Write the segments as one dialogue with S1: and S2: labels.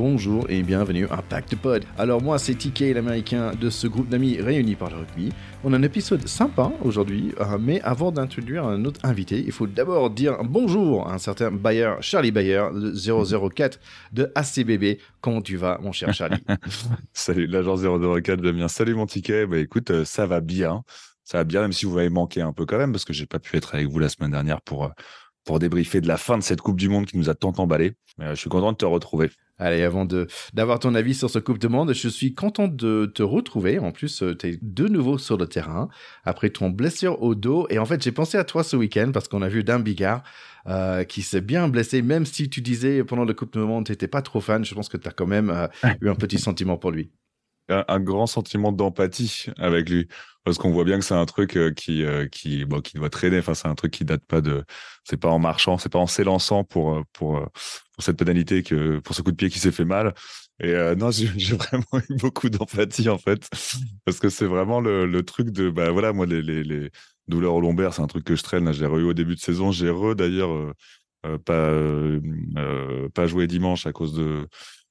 S1: bonjour et bienvenue à Pack de Pod. Alors moi c'est TK, l'américain de ce groupe d'amis réunis par le rugby. On a un épisode sympa aujourd'hui, mais avant d'introduire un autre invité, il faut d'abord dire bonjour à un certain Bayer, Charlie Bayer, le 004 de ACBB. Comment tu vas mon cher Charlie?
S2: Salut l'agent 004, Damien. Salut mon ticket. Bah écoute, ça va bien. Ça va bien, même si vous m'avez manqué un peu quand même, parce que j'ai pas pu être avec vous la semaine dernière pour débriefer de la fin de cette Coupe du Monde qui nous a tant emballé. Mais je suis content de te retrouver.
S1: Allez, avant d'avoir ton avis sur ce Coupe du Monde, je suis content de te retrouver. En plus, tu es de nouveau sur le terrain après ton blessure au dos. Et en fait, j'ai pensé à toi ce week-end parce qu'on a vu Dan Biggar qui s'est bien blessé. Même si tu disais pendant le Coupe du Monde, tu n'étais pas trop fan, je pense que tu as quand même eu un petit sentiment pour lui.
S2: Un grand sentiment d'empathie avec lui, parce qu'on voit bien que c'est un truc qui doit traîner. Enfin, c'est un truc qui date pas c'est pas en marchant, c'est pas en s'élançant pour cette pénalité pour ce coup de pied qui s'est fait mal. Et non, j'ai vraiment eu beaucoup d'empathie en fait, parce que c'est vraiment le truc de bah voilà, moi les douleurs au lombaire, c'est un truc que je traîne. Là, j'ai eu au début de saison, d'ailleurs pas joué dimanche à cause de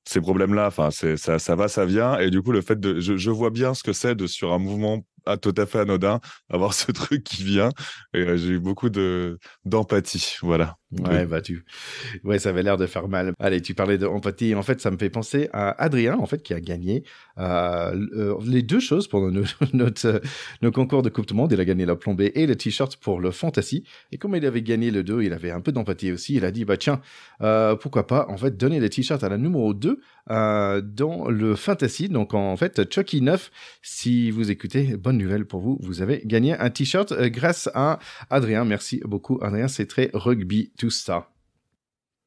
S2: ces problèmes-là. Enfin, ça va, ça vient. Et du coup, le fait je vois bien ce que c'est sur un mouvement tout à fait anodin, avoir ce truc qui vient. Et j'ai eu beaucoup d'empathie. Voilà.
S1: Ouais, ouais, ça avait l'air de faire mal. Allez, tu parlais d'empathie. En fait, ça me fait penser à Adrien, en fait, qui a gagné les deux choses pour nos concours de Coupe du Monde. Il a gagné la plombée et le t-shirt pour le Fantasy. Et comme il avait gagné le 2, il avait un peu d'empathie aussi. Il a dit, bah tiens, pourquoi pas, en fait, donner le t-shirt à la numéro 2 dans le Fantasy. Donc, en fait, Chucky 9, si vous écoutez, bonne nouvelle pour vous. Vous avez gagné un t-shirt grâce à Adrien. Merci beaucoup, Adrien. C'est très rugby tout ça.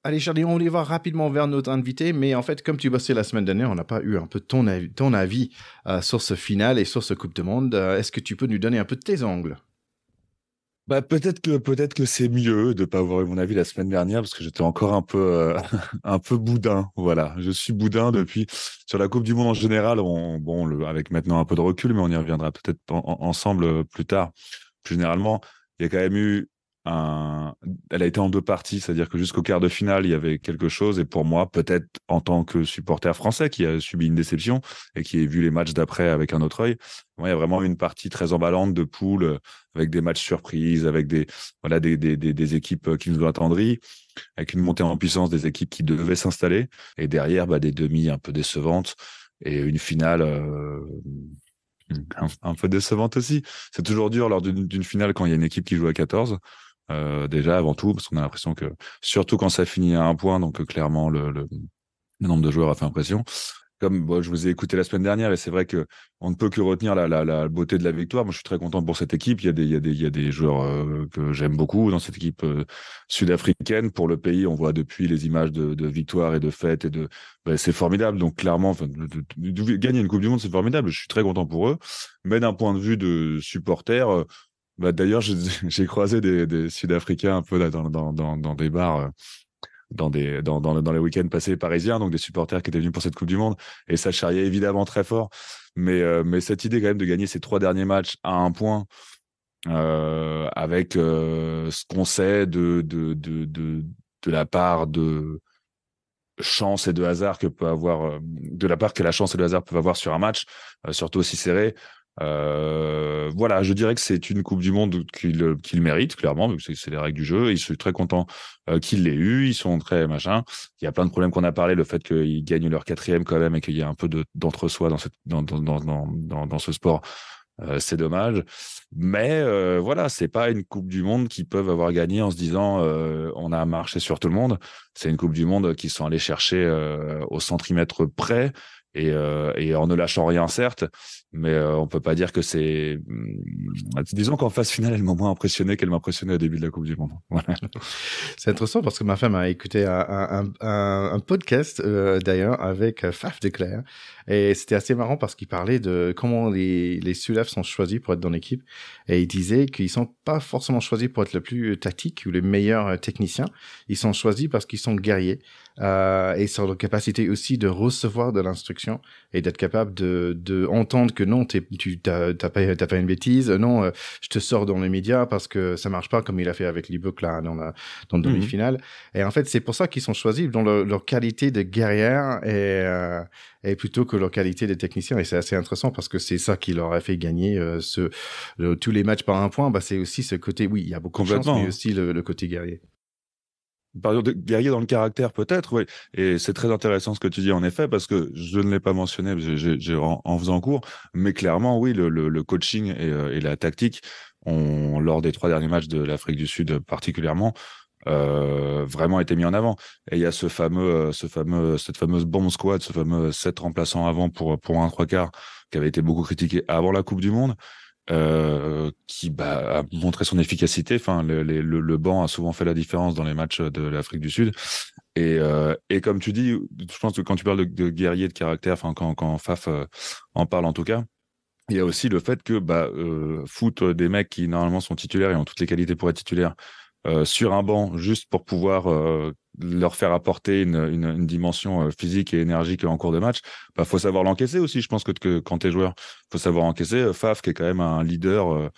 S1: Allez Charlie, on y va rapidement vers notre invité, mais en fait, comme tu bossais la semaine dernière, on n'a pas eu un peu ton avis sur ce final et sur ce Coupe du Monde. Est-ce que tu peux nous donner un peu de tes angles?
S2: Bah, peut-être que c'est mieux de pas avoir eu mon avis la semaine dernière, parce que j'étais encore un peu, un peu boudin. Voilà. Je suis boudin depuis, sur la Coupe du Monde en général, avec maintenant un peu de recul, mais on y reviendra peut-être ensemble plus tard. Plus généralement, il y a quand même eu elle a été en deux parties, c'est-à-dire que jusqu'au quart de finale, il y avait quelque chose. Et pour moi, peut-être en tant que supporter français qui a subi une déception et qui a vu les matchs d'après avec un autre œil, moi, il y a vraiment une partie très emballante de poule avec des matchs surprises, avec des équipes qui nous ont attendris, avec une montée en puissance des équipes qui devaient s'installer. Et derrière, des demi un peu décevantes et une finale un peu décevante aussi. C'est toujours dur lors d'une finale quand il y a une équipe qui joue à 14. Déjà avant tout, parce qu'on a l'impression que, surtout quand ça finit à un point, donc clairement le nombre de joueurs a fait impression. Comme je vous ai écouté la semaine dernière, et c'est vrai que on ne peut que retenir la beauté de la victoire. Moi, je suis très content pour cette équipe. Il y a des joueurs que j'aime beaucoup dans cette équipe sud-africaine. Pour le pays, on voit depuis les images de victoire et de fête c'est formidable. Donc clairement, gagner une Coupe du Monde, c'est formidable. Je suis très content pour eux. Mais d'un point de vue de supporter, d'ailleurs, j'ai croisé des Sud-Africains un peu là dans des bars. Dans les week-ends passés parisiens, donc des supporters qui étaient venus pour cette Coupe du Monde, et ça charriait évidemment très fort. Mais cette idée quand même de gagner ces 3 derniers matchs à un point, avec ce qu'on sait de la part de chance et de hasard que peut avoir, de la part que la chance et le hasard peuvent avoir sur un match, surtout aussi serré. Voilà, je dirais que c'est une Coupe du Monde qu'il mérite, clairement, vu que c'est les règles du jeu. Et je suis très content qu'il l'ait eu. Ils sont très machin. Il y a plein de problèmes qu'on a parlé, le fait qu'ils gagnent leur 4e quand même et qu'il y a un peu d'entre-soi dans ce sport. C'est dommage. Mais voilà, c'est pas une Coupe du Monde qu'ils peuvent avoir gagné en se disant on a marché sur tout le monde. C'est une Coupe du Monde qu'ils sont allés chercher au centimètre près. Et en ne lâchant rien, certes, mais on peut pas dire que c'est. Disons qu'en phase finale, elle m'a moins impressionné qu'elle m'impressionnait au début de la Coupe du Monde. Voilà.
S1: C'est intéressant parce que ma femme a écouté un podcast d'ailleurs avec Faf de Clerc, et c'était assez marrant parce qu'il parlait de comment les Sudaf sont choisis pour être dans l'équipe, et il disait qu'ils sont pas forcément choisis pour être le plus tactique ou les meilleurs techniciens. Ils sont choisis parce qu'ils sont guerriers et sur leur capacité aussi de recevoir de l'instruction situation et d'être capable de entendre que non, t'as pas une bêtise, non, je te sors dans les médias parce que ça marche pas comme il a fait avec l'e-book là dans le demi-finale. Et en fait, c'est pour ça qu'ils sont choisis dans leur qualité de guerrière et plutôt que leur qualité de technicien. Et c'est assez intéressant parce que c'est ça qui leur a fait gagner tous les matchs par un point. Bah, c'est aussi ce côté, oui, il y a beaucoup de chance, mais aussi le côté guerrier.
S2: Par exemple, guerrier dans le caractère, peut-être, oui. Et c'est très intéressant ce que tu dis, en effet, parce que je ne l'ai pas mentionné en faisant cours, mais clairement, oui, le coaching et la tactique ont, lors des 3 derniers matchs de l'Afrique du Sud particulièrement, vraiment été mis en avant. Et il y a cette fameuse bomb squad, ce fameux 7 remplaçants avant pour un 3/4 qui avait été beaucoup critiqué avant la Coupe du Monde. Qui a montré son efficacité. Enfin, le banc a souvent fait la différence dans les matchs de l'Afrique du Sud. Et comme tu dis, je pense que quand tu parles de guerrier de caractère, enfin quand Faf en parle en tout cas, il y a aussi le fait que foutre des mecs qui normalement sont titulaires et ont toutes les qualités pour être titulaires sur un banc juste pour pouvoir leur faire apporter une dimension physique et énergique en cours de match, faut savoir l'encaisser aussi. Je pense que quand t'es joueur, faut savoir encaisser. Faf, qui est quand même un leader,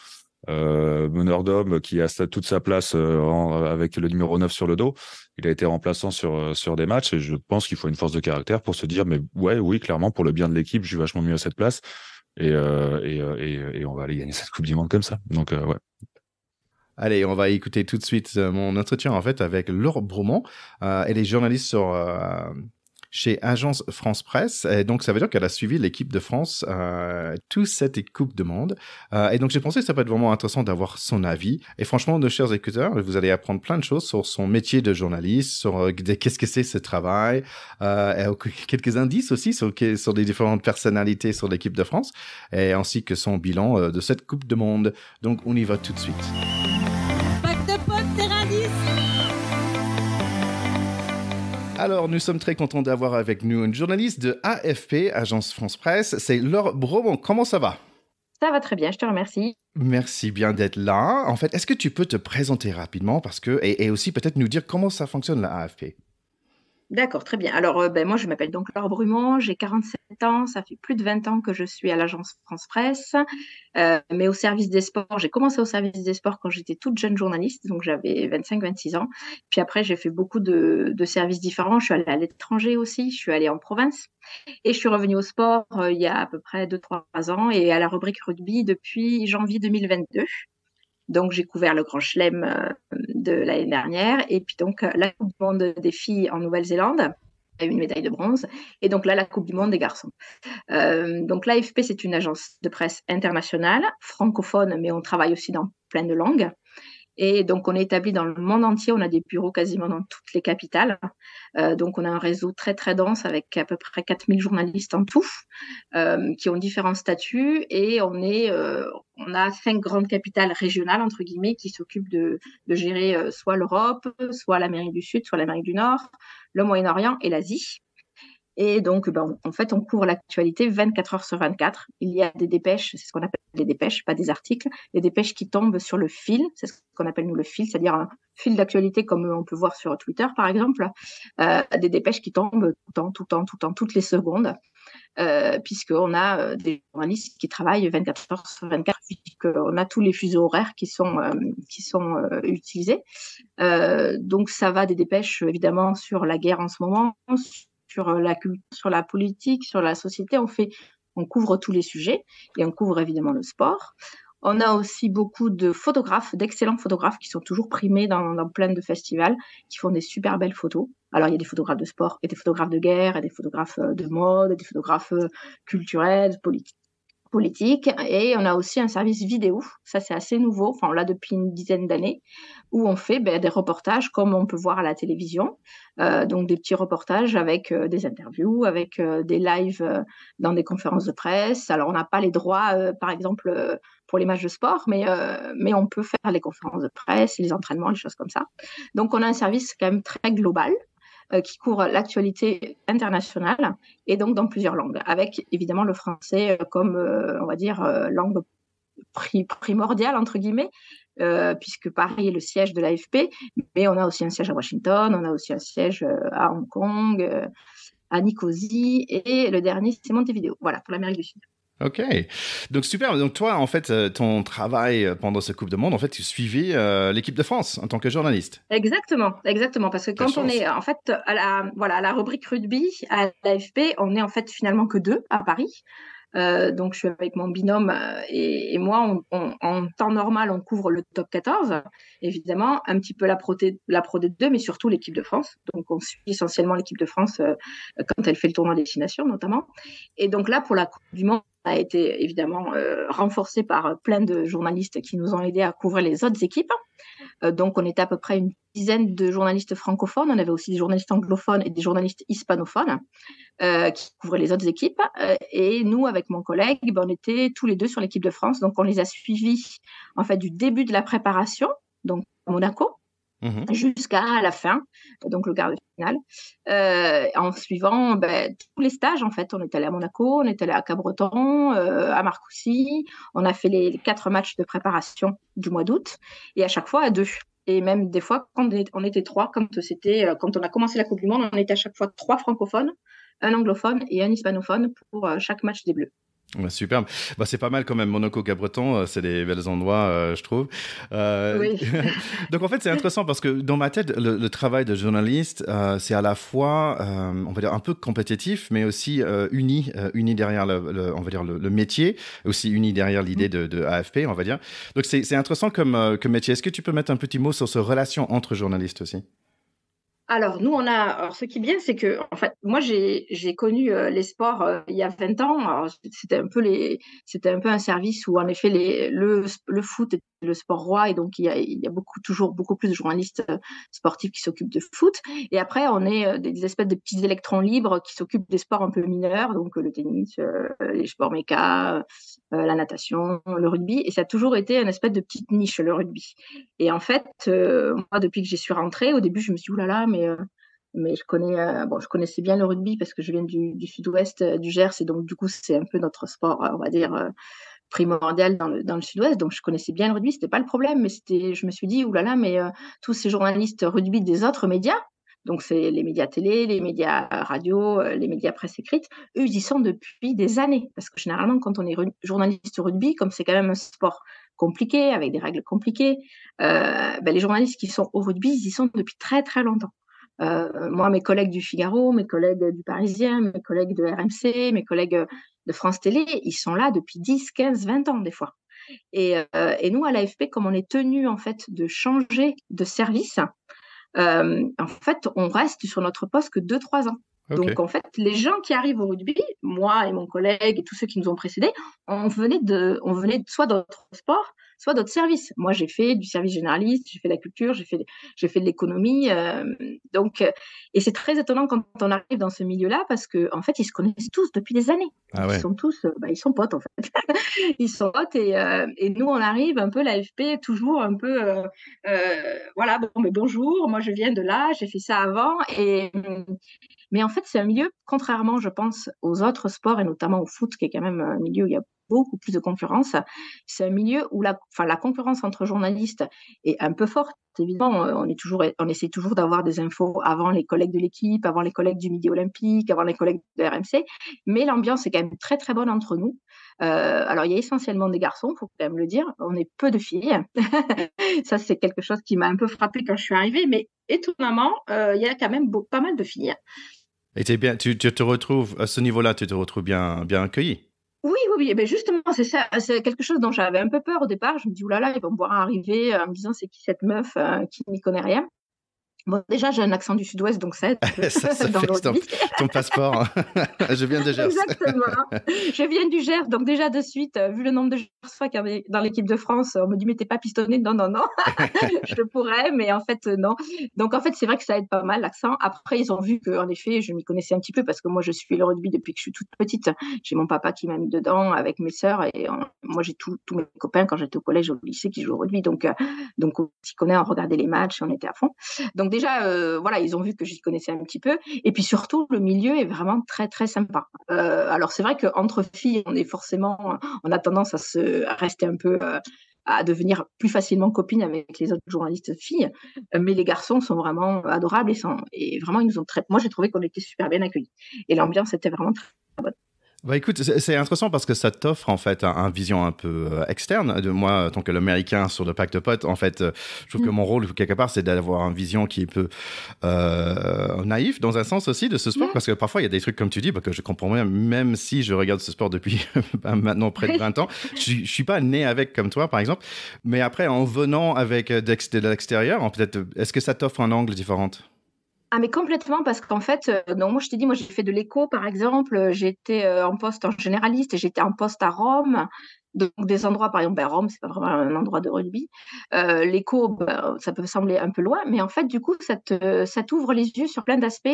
S2: meneur d'hommes, qui a toute sa place avec le numéro 9 sur le dos. Il a été remplaçant sur des matchs et je pense qu'il faut une force de caractère pour se dire, mais oui, clairement, pour le bien de l'équipe, je suis vachement mieux à cette place et on va aller gagner cette Coupe du Monde comme ça. Donc, ouais.
S1: Allez, on va écouter tout de suite mon entretien en fait avec Laure Bromont. Elle est journaliste chez Agence France Presse. Et donc, ça veut dire qu'elle a suivi l'équipe de France toute cette Coupe du Monde. Et donc, j'ai pensé que ça peut être vraiment intéressant d'avoir son avis. Et franchement, de chers écouteurs, vous allez apprendre plein de choses sur son métier de journaliste, sur qu'est-ce que c'est ce travail, et quelques indices aussi sur les différentes personnalités sur l'équipe de France, et ainsi que son bilan de cette Coupe du Monde. Donc, on y va tout de suite. Alors, nous sommes très contents d'avoir avec nous une journaliste de AFP, Agence France Presse. C'est Laure Bromont. Comment ça va?
S3: Ça va très bien, je te remercie.
S1: Merci bien d'être là. En fait, est-ce que tu peux te présenter rapidement et aussi peut-être nous dire comment ça fonctionne la AFP?
S3: D'accord, très bien. Alors, moi, je m'appelle donc Laure Brumont, j'ai 47 ans, ça fait plus de 20 ans que je suis à l'agence France Presse, mais au service des sports. J'ai commencé au service des sports quand j'étais toute jeune journaliste, donc j'avais 25-26 ans. Puis après, j'ai fait beaucoup de services différents. Je suis allée à l'étranger aussi, je suis allée en province et je suis revenue au sport il y a à peu près 2-3 ans et à la rubrique rugby depuis janvier 2022. Donc, j'ai couvert le Grand Chelem de l'année dernière. Et puis, donc, la Coupe du Monde des filles en Nouvelle-Zélande, a eu une médaille de bronze. Et donc, là, la Coupe du Monde des garçons. Donc, l'AFP, c'est une agence de presse internationale, francophone, mais on travaille aussi dans plein de langues. Et donc, on est établi dans le monde entier. On a des bureaux quasiment dans toutes les capitales. Donc, on a un réseau très, très dense avec à peu près 4000 journalistes en tout, qui ont différents statuts. Et on a 5 grandes capitales régionales, entre guillemets, qui s'occupent de gérer soit l'Europe, soit l'Amérique du Sud, soit l'Amérique du Nord, le Moyen-Orient et l'Asie. Et donc, en fait, on couvre l'actualité 24 heures sur 24. Il y a des dépêches, c'est ce qu'on appelle des dépêches, pas des articles, des dépêches qui tombent sur le fil, c'est ce qu'on appelle nous le fil, c'est-à-dire un fil d'actualité comme on peut voir sur Twitter, par exemple, des dépêches qui tombent tout le temps, toutes les secondes, puisqu'on a des journalistes qui travaillent 24 heures sur 24, puisqu'on a tous les fuseaux horaires qui sont utilisés. Donc, ça va des dépêches, évidemment, sur la guerre en ce moment, sur la culture, sur la politique, sur la société. On couvre tous les sujets et on couvre évidemment le sport. On a aussi beaucoup de photographes, d'excellents photographes qui sont toujours primés dans plein de festivals, qui font des super belles photos. Alors, il y a des photographes de sport et des photographes de guerre et des photographes de mode, et des photographes culturels, politique, et on a aussi un service vidéo, ça c'est assez nouveau, enfin on l'a depuis une dizaine d'années, où on fait des reportages comme on peut voir à la télévision, donc des petits reportages avec des interviews, avec des lives dans des conférences de presse. Alors on n'a pas les droits, par exemple, pour les matchs de sport, mais on peut faire les conférences de presse, les entraînements, les choses comme ça. Donc on a un service quand même très global, qui couvre l'actualité internationale et donc dans plusieurs langues, avec évidemment le français comme, on va dire, langue primordiale, entre guillemets, puisque Paris est le siège de l'AFP, mais on a aussi un siège à Washington, on a aussi un siège à Hong Kong, à Nicosie et le dernier, c'est Montevideo. Voilà, pour l'Amérique du Sud.
S1: Ok, donc super. Donc toi, en fait, ton travail pendant cette Coupe du Monde, en fait, tu suivis l'équipe de France en tant que journaliste.
S3: Exactement, parce que
S1: Quelle
S3: quand on
S1: chance.
S3: est en fait à la rubrique rugby à l'AFP, on est en fait finalement que deux à Paris. Donc je suis avec mon binôme et moi, en temps normal, on couvre le top 14, évidemment, un petit peu la Pro D2, mais surtout l'équipe de France. Donc on suit essentiellement l'équipe de France quand elle fait le tournoi destination notamment. Et donc là, pour la Coupe du Monde, on a été évidemment renforcé par plein de journalistes qui nous ont aidés à couvrir les autres équipes. Donc, on était à peu près une dizaine de journalistes francophones. On avait aussi des journalistes anglophones et des journalistes hispanophones qui couvraient les autres équipes. Et nous, avec mon collègue, ben, on était tous les deux sur l'équipe de France. Donc, on les a suivis en fait du début de la préparation, donc à Monaco, jusqu'à la fin, donc le quart de finale, en suivant tous les stages. En fait, on est allé à Monaco, on est allé à Cabreton, à Marcoussis, on a fait les 4 matchs de préparation du mois d'août, et à chaque fois à 2. Et même des fois, quand on était 3, quand on a commencé la Coupe du Monde, on était à chaque fois 3 francophones, un anglophone et un hispanophone pour chaque match des Bleus.
S1: Ouais, superbe. Bah, c'est pas mal quand même, Monaco, Cabreton, c'est des belles endroits, je trouve.
S3: Oui.
S1: Donc en fait, c'est intéressant parce que dans ma tête, le travail de journaliste, c'est à la fois, on va dire, un peu compétitif, mais aussi uni derrière on va dire le métier, aussi uni derrière l'idée de AFP, on va dire. Donc c'est intéressant comme métier. Est-ce que tu peux mettre un petit mot sur cette relation entre journalistes aussi?
S3: Alors, nous, alors, ce qui est bien, c'est que, en fait, moi, j'ai connu les sports il y a 20 ans. Alors, c'était un peu un service où, en effet, le foot est le sport roi, et donc il y a toujours beaucoup plus de journalistes sportifs qui s'occupent de foot. Et après, on est des espèces de petits électrons libres qui s'occupent des sports un peu mineurs, donc le tennis, les sports méca, la natation, le rugby. Et ça a toujours été une espèce de petite niche, le rugby. Et en fait, moi, depuis que j'y suis rentrée, au début, je me suis dit, oulala, mais je connaissais bien le rugby parce que je viens du sud-ouest du Gers, et donc du coup, c'est un peu notre sport, on va dire, primordial dans le sud-ouest. Donc, je connaissais bien le rugby, c'était pas le problème, mais je me suis dit, oulala, mais tous ces journalistes rugby des autres médias, donc c'est les médias télé, les médias radio, les médias presse écrite, eux, ils y sont depuis des années. Parce que généralement, quand on est journaliste rugby, comme c'est quand même un sport compliqué, avec des règles compliquées, les journalistes qui sont au rugby, ils y sont depuis très, très longtemps. Moi, mes collègues du Figaro, mes collègues du Parisien, mes collègues de RMC, mes collègues de France Télé, ils sont là depuis 10, 15, 20 ans des fois. Et nous, à l'AFP, comme on est tenu en fait de changer de service, en fait, on reste sur notre poste que 2-3 ans.
S1: Okay.
S3: Donc, en fait, les gens qui arrivent au rugby, moi et mon collègue et tous ceux qui nous ont précédés, on venait soit d'autres sports, soit d'autres services. Moi, j'ai fait du service généraliste, j'ai fait de la culture, j'ai fait de l'économie. Et c'est très étonnant quand on arrive dans ce milieu-là parce qu'en fait, ils se connaissent tous depuis des années.
S1: Ah ouais.
S3: Ils sont tous, ils sont potes, en fait. Ils sont potes et nous, on arrive un peu, l'AFP, toujours un peu, voilà, bon, mais bonjour, moi, je viens de là, j'ai fait ça avant. Mais en fait, c'est un milieu, contrairement, je pense, aux autres sports, et notamment au foot, qui est quand même un milieu où il y a beaucoup plus de concurrence. C'est un milieu où la concurrence entre journalistes est un peu forte. Évidemment, on essaie toujours d'avoir des infos avant les collègues de l'équipe, avant les collègues du Midi Olympique, avant les collègues de RMC. Mais l'ambiance est quand même très, très bonne entre nous. Alors, il y a essentiellement des garçons, il faut quand même le dire. On est peu de filles. Ça, c'est quelque chose qui m'a un peu frappée quand je suis arrivée. Mais étonnamment, il y a quand même pas mal de filles.
S1: Et tu te retrouves, à ce niveau-là, tu te retrouves bien accueilli?
S3: Oui. Mais justement, c'est ça. C'est quelque chose dont j'avais un peu peur au départ. Je me dis, oulala, ils vont me voir arriver en me disant, c'est qui cette meuf qui n'y connaît rien. Bon, déjà, j'ai un accent du sud-ouest, donc ça aide.
S1: ça fait ton passeport. Je viens de Gers.
S3: Exactement. Je viens du Gers, donc déjà de suite, vu le nombre de Gersois qu'il y avait dans l'équipe de France, on me dit, mais t'es pas pistonné? Non. Je pourrais, mais en fait, non. Donc, en fait, c'est vrai que ça aide pas mal, l'accent. Après, ils ont vu qu'en effet, je m'y connaissais un petit peu parce que moi, je suis le rugby depuis que je suis toute petite. J'ai mon papa qui m'a mis dedans avec mes sœurs et moi, j'ai tous mes copains quand j'étais au collège, au lycée qui jouent au rugby. Donc on s'y connaît, on regardait les matchs, on était à fond. Donc, déjà, voilà, ils ont vu que j'y connaissais un petit peu. Et puis surtout, le milieu est vraiment très, très sympa. Alors, c'est vrai qu'entre filles, on a tendance à rester un peu à devenir plus facilement copine avec les autres journalistes filles. Mais les garçons sont vraiment adorables et vraiment, ils nous ont moi, j'ai trouvé qu'on était super bien accueillis. Et l'ambiance était vraiment très bonne.
S1: Bah écoute, c'est intéressant parce que ça t'offre en fait un vision un peu externe de moi, en tant que l'américain sur le pack de potes. En fait, je trouve que mon rôle quelque part, c'est d'avoir une vision qui est un peu naïf dans un sens aussi de ce sport, parce que parfois il y a des trucs comme tu dis que je comprends même si je regarde ce sport depuis maintenant près de 20 ans. Je suis pas né avec comme toi par exemple, mais après en venant avec de l'extérieur, peut-être, est-ce que ça t'offre un angle différent?
S3: Ah, mais complètement, parce qu'en fait, donc moi, je t'ai dit, moi, j'ai fait de l'écho, par exemple. J'étais en poste en généraliste et j'étais en poste à Rome. Donc, des endroits, par exemple, Rome, c'est pas vraiment un endroit de rugby. L'écho, ça peut sembler un peu loin, mais en fait, du coup, ça t'ouvre les yeux sur plein d'aspects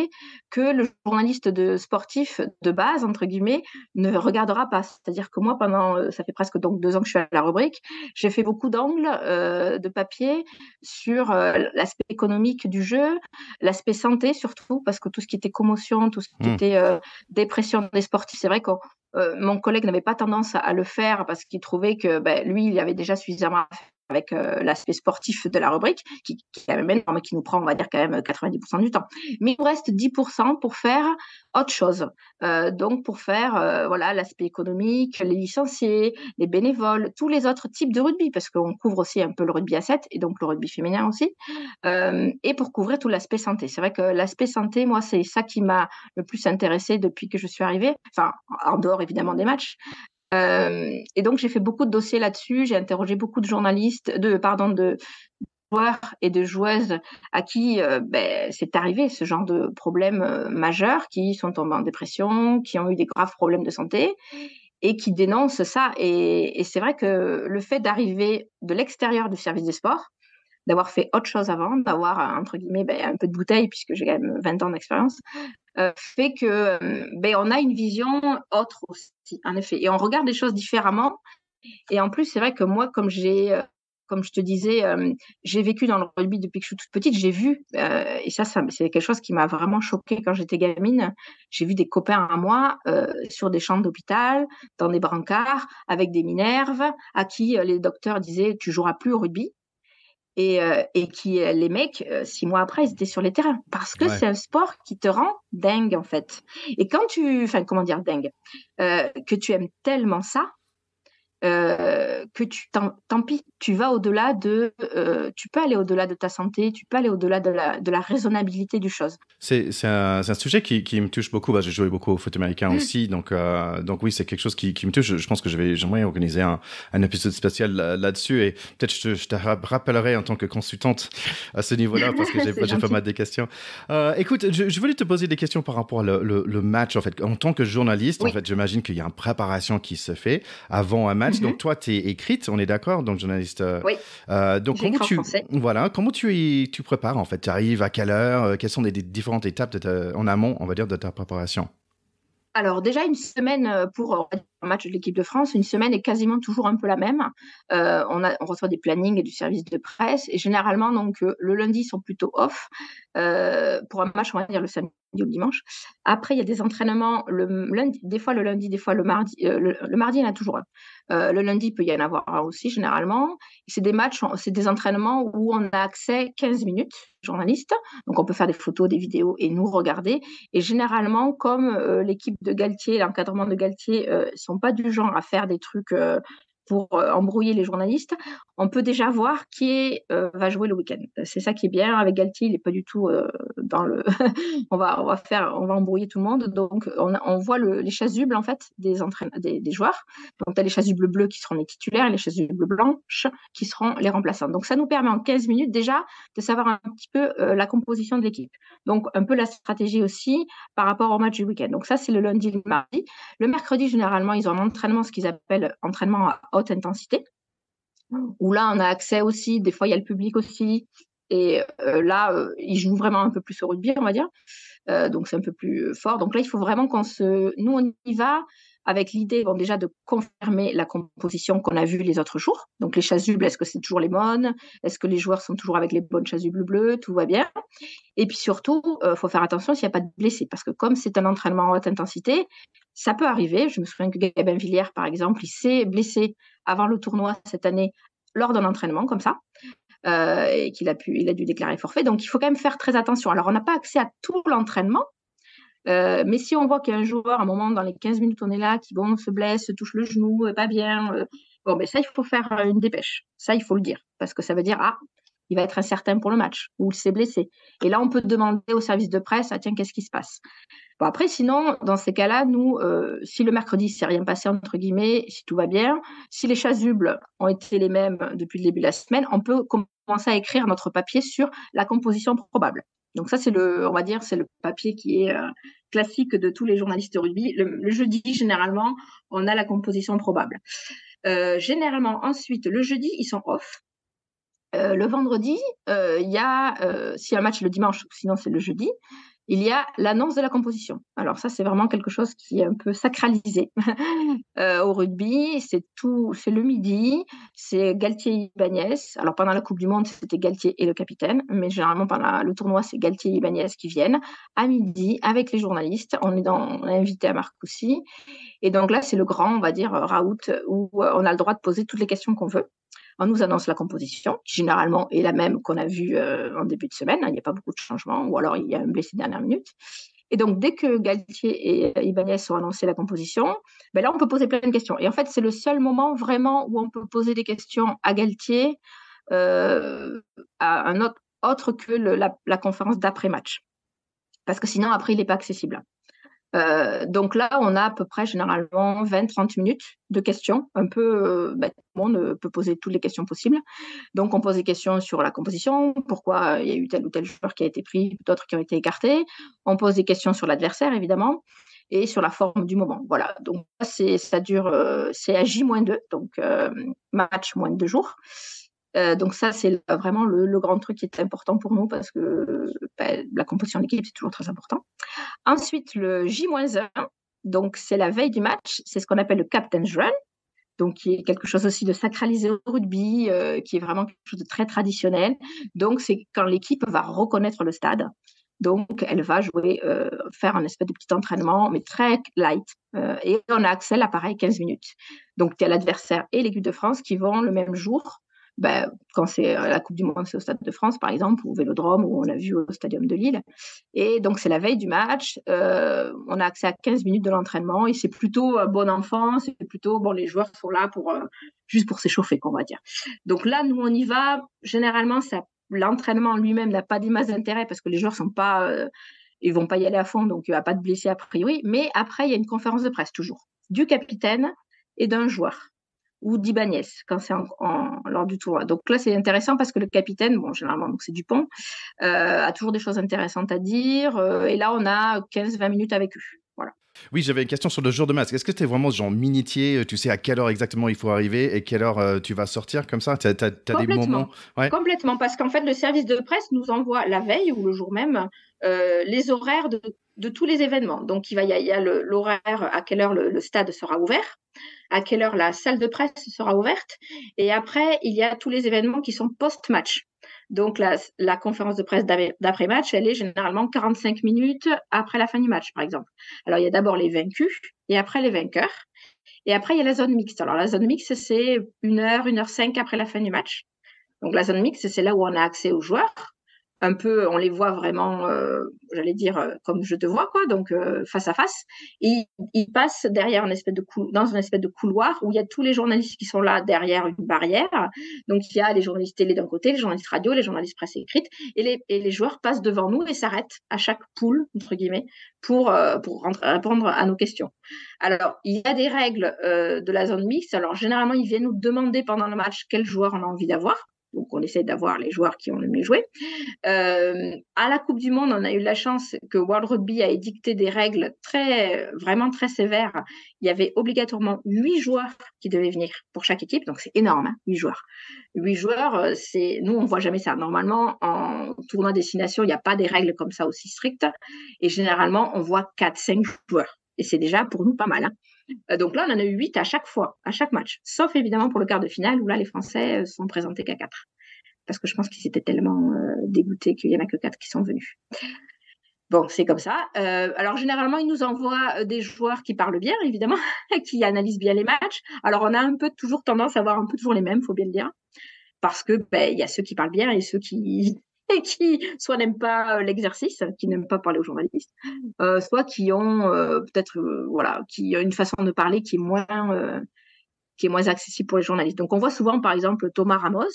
S3: que le journaliste sportif de base, entre guillemets, ne regardera pas. C'est-à-dire que moi, ça fait presque donc 2 ans que je suis à la rubrique, j'ai fait beaucoup d'angles de papier sur l'aspect économique du jeu, l'aspect santé surtout, parce que tout ce qui était commotion, tout ce qui était dépression des sportifs, c'est vrai que mon collègue n'avait pas tendance à le faire parce qu'il trouvait que lui, il avait déjà suffisamment à faire avec l'aspect sportif de la rubrique, qui est quand même énorme, qui nous prend, on va dire, quand même 90% du temps. Mais il nous reste 10% pour faire autre chose. Donc, pour faire voilà, l'aspect économique, les licenciés, les bénévoles, tous les autres types de rugby, parce qu'on couvre aussi un peu le rugby à 7 et donc le rugby féminin aussi, et pour couvrir tout l'aspect santé. C'est vrai que l'aspect santé, moi, c'est ça qui m'a le plus intéressée depuis que je suis arrivée, enfin, en dehors évidemment des matchs. Et donc, j'ai fait beaucoup de dossiers là-dessus. J'ai interrogé beaucoup de journalistes, de joueurs et de joueuses à qui c'est arrivé ce genre de problèmes majeurs, qui sont tombés en dépression, qui ont eu des graves problèmes de santé et qui dénoncent ça. Et c'est vrai que le fait d'arriver de l'extérieur du service des sports, d'avoir fait autre chose avant, d'avoir, entre guillemets, un peu de bouteille, puisque j'ai quand même 20 ans d'expérience, fait que on a une vision autre aussi, en effet. Et on regarde les choses différemment. Et en plus, c'est vrai que moi, comme je te disais, j'ai vécu dans le rugby depuis que je suis toute petite, j'ai vu, et ça c'est quelque chose qui m'a vraiment choquée quand j'étais gamine. J'ai vu des copains à moi sur des champs d'hôpital, dans des brancards, avec des minerves, à qui les docteurs disaient « tu joueras plus au rugby ». Et qui, les mecs, 6 mois après, ils étaient sur les terrains. Parce que c'est un sport qui te rend dingue, en fait. Et comment dire dingue, que tu aimes tellement ça, que tant pis, tu vas au-delà tu peux aller au-delà de ta santé, tu peux aller au-delà de la raisonnabilité du chose.
S1: C'est un sujet qui me touche beaucoup. J'ai joué beaucoup au foot américain aussi, donc oui, c'est quelque chose qui me touche. Je pense que j'aimerais organiser un épisode spécial là-dessus, et peut-être je te rappellerai en tant que consultante à ce niveau-là, parce que j'ai pas mal de questions. Écoute, je voulais te poser des questions par rapport à le match, en fait. En tant que journaliste, en fait, j'imagine qu'il y a une préparation qui se fait avant un match. Donc toi, tu es écrite, on est d'accord, donc journaliste.
S3: Oui.
S1: Donc comment tu prépares, en fait? Tu arrives à quelle heure? Quelles sont les différentes étapes en amont, on va dire, de ta préparation?
S3: Alors déjà, une semaine pour un match de l'équipe de France, une semaine est quasiment toujours un peu la même. On reçoit des plannings et du service de presse, et généralement, donc, le lundi, ils sont plutôt off. Pour un match, on va dire le samedi ou le dimanche. Après, il y a des entraînements le lundi, des fois le lundi, des fois le mardi. Le mardi, il y en a toujours un. Le lundi, il peut y en avoir un aussi, généralement. C'est des matchs, c'est des entraînements où on a accès 15 minutes, journaliste. Donc, on peut faire des photos, des vidéos et nous regarder. Et généralement, comme l'équipe de Galtier, l'encadrement de Galtier, sont pas du genre à faire des trucs pour embrouiller les journalistes, on peut déjà voir qui va jouer le week-end. C'est ça qui est bien avec Galtier, il n'est pas du tout dans le on va embrouiller tout le monde. Donc on voit les chasubles en fait des joueurs. Donc tu as les chasubles bleus qui seront les titulaires et les chasubles blanches qui seront les remplaçants. Donc ça nous permet en 15 minutes déjà de savoir un petit peu la composition de l'équipe. Donc un peu la stratégie aussi par rapport au match du week-end. Donc ça c'est le lundi et le mardi. Le mercredi, généralement, ils ont un entraînement, ce qu'ils appellent entraînement à haute intensité, où là, on a accès aussi, des fois, il y a le public aussi, et là, ils jouent vraiment un peu plus au rugby, on va dire, donc c'est un peu plus fort. Donc là, il faut vraiment nous, on y va avec l'idée, déjà de confirmer la composition qu'on a vue les autres jours. Donc les chasubles, est-ce que c'est toujours les bonnes? Est-ce que les joueurs sont toujours avec les bonnes chasubles bleues? Tout va bien. Et puis surtout, faut faire attention s'il n'y a pas de blessés, parce que comme c'est un entraînement à haute intensité, ça peut arriver. Je me souviens que Gabin Villière, par exemple, il s'est blessé avant le tournoi cette année lors d'un entraînement comme ça, et il a dû déclarer forfait. Donc, il faut quand même faire très attention. Alors, on n'a pas accès à tout l'entraînement, mais si on voit qu'il y a un joueur, à un moment, dans les 15 minutes, on est là, qui se blesse, se touche le genou, pas bien, ben ça, il faut faire une dépêche. Ça, il faut le dire, parce que ça veut dire, il va être incertain pour le match, ou il s'est blessé. Et là, on peut demander au service de presse, tiens, qu'est-ce qui se passe? Bon, après, sinon, dans ces cas-là, nous, si le mercredi, c'est rien passé, entre guillemets, si tout va bien, si les chasubles ont été les mêmes depuis le début de la semaine, on peut commencer à écrire notre papier sur la composition probable. Donc ça, on va dire, c'est le papier qui est classique de tous les journalistes de rugby. Le jeudi, généralement, on a la composition probable. Généralement, ensuite, le jeudi, ils sont off. Le vendredi, il y a, s'il y a un match le dimanche, sinon c'est le jeudi, il y a l'annonce de la composition. Alors ça, c'est vraiment quelque chose qui est un peu sacralisé au rugby. C'est le midi, c'est Galtier et Ibanez. Alors pendant la Coupe du Monde, c'était Galtier et le capitaine, mais généralement pendant le tournoi, c'est Galtier et Ibanez qui viennent à midi avec les journalistes. On est invité à Marcoussis. Et donc là, c'est le grand, on va dire, raout, où on a le droit de poser toutes les questions qu'on veut. On nous annonce la composition, qui généralement est la même qu'on a vue en début de semaine. Il n'y a pas beaucoup de changements, ou alors il y a un blessé dernière minute. Et donc, dès que Galtier et Ibanez ont annoncé la composition, ben là, on peut poser plein de questions. Et en fait, c'est le seul moment vraiment où on peut poser des questions à Galtier, à un autre que la conférence d'après-match. Parce que sinon, après, il n'est pas accessible. Donc là, on a à peu près généralement 20-30 minutes de questions. Un peu, tout le monde peut poser toutes les questions possibles. Donc, on pose des questions sur la composition, pourquoi il y a eu tel ou tel joueur qui a été pris, d'autres qui ont été écartés. On pose des questions sur l'adversaire, évidemment, et sur la forme du moment. Voilà. Donc, ça dure, c'est à J-2, donc match moins de 2 jours. Donc ça, c'est vraiment le grand truc qui est important pour nous parce que la composition d'équipe, c'est toujours très important. Ensuite, le J-1, donc c'est la veille du match, c'est ce qu'on appelle le Captain's Run, donc qui est quelque chose aussi de sacralisé au rugby, qui est vraiment quelque chose de très traditionnel. Donc c'est quand l'équipe va reconnaître le stade. Donc elle va faire un espèce de petit entraînement, mais très light. Et on a accès à l'appareil 15 minutes. Donc il y a l'adversaire et l'équipe de France qui vont le même jour. Quand c'est la Coupe du Monde, c'est au Stade de France, par exemple, ou au Vélodrome, ou on l'a vu au Stadium de Lille. Et donc, c'est la veille du match. On a accès à 15 minutes de l'entraînement et c'est plutôt bon enfant. C'est plutôt, les joueurs sont là juste pour s'échauffer, qu'on va dire. Donc là, nous, on y va. Généralement, l'entraînement lui-même n'a pas d'immense intérêt parce que les joueurs ils vont pas y aller à fond, donc il n'y a pas de blessés a priori. Mais après, il y a une conférence de presse, toujours, du capitaine et d'un joueur, ou d'Ibanez, quand c'est lors du tournoi. Donc là, c'est intéressant parce que le capitaine, généralement, donc c'est Dupont, a toujours des choses intéressantes à dire. Et là, on a 15-20 minutes avec eux. Voilà.
S1: Oui, j'avais une question sur le jour de match. Est-ce que tu es vraiment genre minutier, tu sais à quelle heure exactement il faut arriver et quelle heure tu vas sortir comme ça? Tu as des moments?
S3: Ouais. Complètement, parce qu'en fait, le service de presse nous envoie la veille ou le jour même les horaires de tous les événements. Donc, il y a l'horaire, à quelle heure le stade sera ouvert, à quelle heure la salle de presse sera ouverte. Et après, il y a tous les événements qui sont post-match. Donc, la conférence de presse d'après-match, elle est généralement 45 minutes après la fin du match, par exemple. Alors, il y a d'abord les vaincus et après les vainqueurs. Et après, il y a la zone mixte. Alors, la zone mixte, c'est 1h05 après la fin du match. Donc, la zone mixte, c'est là où on a accès aux joueurs. Un peu, on les voit vraiment, j'allais dire, comme je te vois, quoi, donc face à face. Et ils passent derrière dans une espèce de couloir où il y a tous les journalistes qui sont là derrière une barrière. Donc, il y a les journalistes télé d'un côté, les journalistes radio, les journalistes presse écrite, et les joueurs passent devant nous et s'arrêtent à chaque poule, entre guillemets, pour répondre à nos questions. Alors, il y a des règles de la zone mixte. Alors, généralement, ils viennent nous demander pendant le match quel joueur on a envie d'avoir. Donc, on essaie d'avoir les joueurs qui ont le mieux joué. À la Coupe du Monde, on a eu la chance que World Rugby a édicté des règles vraiment très sévères. Il y avait obligatoirement 8 joueurs qui devaient venir pour chaque équipe. Donc, c'est énorme, 8 joueurs. 8 joueurs, nous, on ne voit jamais ça. Normalement, en tournoi destination, il n'y a pas des règles comme ça aussi strictes. Et généralement, on voit 4-5 joueurs. Et c'est déjà pour nous pas mal. Donc là, on en a eu 8 à chaque fois, à chaque match. Sauf évidemment pour le quart de finale où là, les Français sont présentés qu'à 4. Parce que je pense qu'ils étaient tellement dégoûtés qu'il n'y en a que 4 qui sont venus. Bon, c'est comme ça. Alors généralement, ils nous envoient des joueurs qui parlent bien, évidemment, qui analysent bien les matchs. Alors on a un peu toujours tendance à avoir un peu toujours les mêmes, faut bien le dire, parce que il y a ceux qui parlent bien et ceux qui et qui soit n'aiment pas l'exercice, qui n'aiment pas parler aux journalistes, soit qui ont peut-être voilà, qui ont une façon de parler qui est moins accessible pour les journalistes. Donc on voit souvent par exemple Thomas Ramos,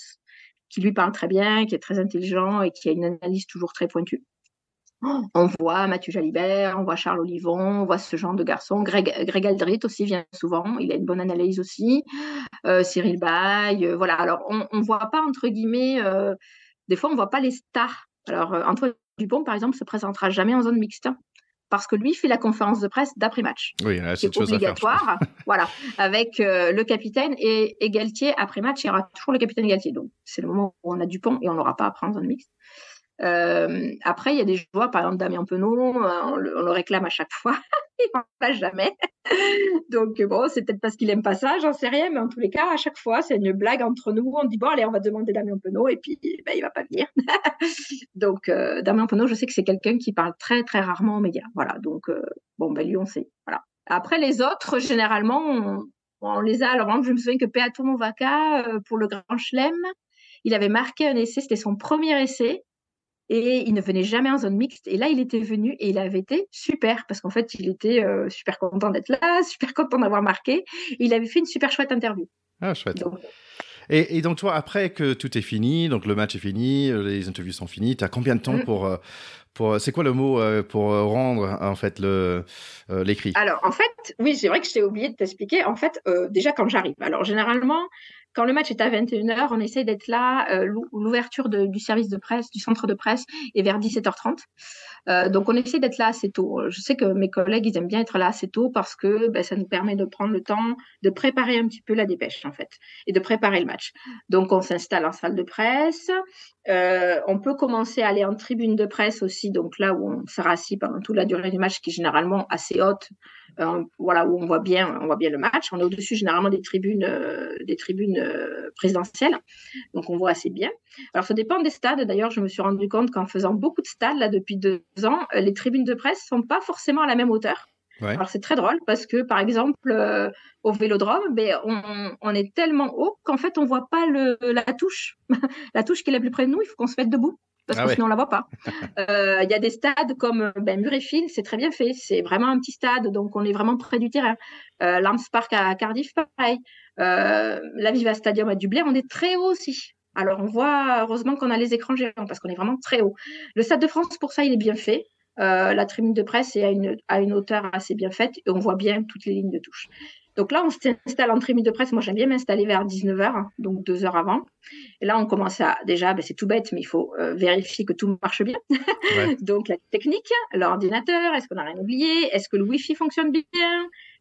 S3: qui lui parle très bien, qui est très intelligent et qui a une analyse toujours très pointue. On voit Mathieu Jalibert, on voit Charles Olivon, on voit ce genre de garçon. Greg Aldrit aussi vient souvent, il a une bonne analyse aussi. Cyril Bay, voilà. Alors, on ne voit pas, entre guillemets, des fois, on ne voit pas les stars. Alors, Antoine Dupont, par exemple, se présentera jamais en zone mixte parce que lui fait la conférence de presse d'après-match,
S1: Oui, là,
S3: qui
S1: c'est
S3: est
S1: autre chose à faire, je pense.
S3: obligatoire, voilà, avec le capitaine et Galtier après match, il y aura toujours le capitaine Galtier. Donc, c'est le moment où on a Dupont et on n'aura pas après en zone mixte. Après, il y a des joueurs, par exemple Damien Penaud, on le réclame à chaque fois, il n'en passe jamais. Donc bon, c'est peut-être parce qu'il aime pas ça, j'en sais rien, mais en tous les cas, à chaque fois, c'est une blague entre nous. On dit bon, allez, on va demander Damien Penaud, et puis il va pas venir. Donc Damien Penaud, je sais que c'est quelqu'un qui parle très très rarement aux médias. Voilà, donc bon, lui, on sait. Voilà. Après, les autres, généralement, on les a. Alors, par exemple, je me souviens que Peato Movaca, pour le Grand Chelem, il avait marqué un essai, c'était son premier essai. Et il ne venait jamais en zone mixte. Et là, il était venu et il avait été super parce qu'en fait, il était super content d'être là, super content d'avoir marqué. Et il avait fait une super chouette interview.
S1: Ah, chouette.
S3: Donc,
S1: Et donc, toi, après que tout est fini, donc le match est fini, les interviews sont finies, tu as combien de temps pour c'est quoi le mot pour rendre, en fait, l'écrit?
S3: alors, en fait, oui, c'est vrai que je t'ai oublié de t'expliquer. En fait, déjà, quand j'arrive. Alors, généralement, quand le match est à 21h, on essaye d'être là. L'ouverture du service de presse, du centre de presse, est vers 17h30. Donc, on essaie d'être là assez tôt. Je sais que mes collègues, ils aiment bien être là assez tôt parce que ça nous permet de prendre le temps de préparer un petit peu la dépêche, en fait, et de préparer le match. Donc, on s'installe en salle de presse. On peut commencer à aller en tribune de presse aussi, donc là où on sera assis pendant toute la durée du match, qui est généralement assez haute, voilà, où on voit bien le match. On est au-dessus généralement des tribunes présidentielles, donc on voit assez bien. Alors ça dépend des stades. D'ailleurs, je me suis rendu compte qu'en faisant beaucoup de stades là depuis 2 ans, les tribunes de presse sont pas forcément à la même hauteur.
S1: Ouais.
S3: Alors c'est très drôle parce que par exemple au Vélodrome, on est tellement haut qu'en fait on voit pas la touche, la touche qui est la plus près de nous. Il faut qu'on se mette debout parce que sinon on la voit pas. Il y a des stades comme Murrayfield, c'est très bien fait, c'est vraiment un petit stade, donc on est vraiment près du terrain. Lambs Park à Cardiff, pareil. L'Aviva Stadium à Dublin, on est très haut aussi. Alors on voit, heureusement qu'on a les écrans géants parce qu'on est vraiment très haut. Le Stade de France, pour ça, il est bien fait. La tribune de presse est à une hauteur assez bien faite et on voit bien toutes les lignes de touche. Donc là, on s'installe en tribune de presse. Moi, j'aime bien m'installer vers 19h, donc 2 heures avant. Et là, on commence à... Déjà, c'est tout bête, mais il faut vérifier que tout marche bien.
S1: Ouais.
S3: Donc, la technique, l'ordinateur, est-ce qu'on n'a rien oublié? Est-ce que le Wi-Fi fonctionne bien?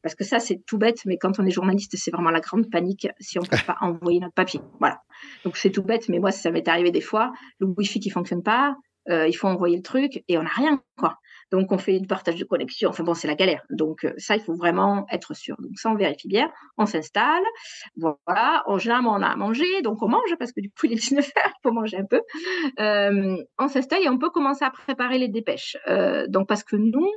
S3: Parce que ça, c'est tout bête, mais quand on est journaliste, c'est vraiment la grande panique si on ne peut pas envoyer notre papier. Voilà. Donc, c'est tout bête, mais moi, ça m'est arrivé des fois. Le Wi-Fi qui ne fonctionne pas, il faut envoyer le truc et on n'a rien, quoi. Donc, on fait du partage de connexion. Enfin bon, c'est la galère. Donc, ça, il faut vraiment être sûr. Donc, ça, on vérifie bien. On s'installe. Voilà. Généralement, on a à manger. Donc, on mange parce que du coup, il est 19h. Il faut manger un peu. On s'installe et on peut commencer à préparer les dépêches. Donc, parce que nous,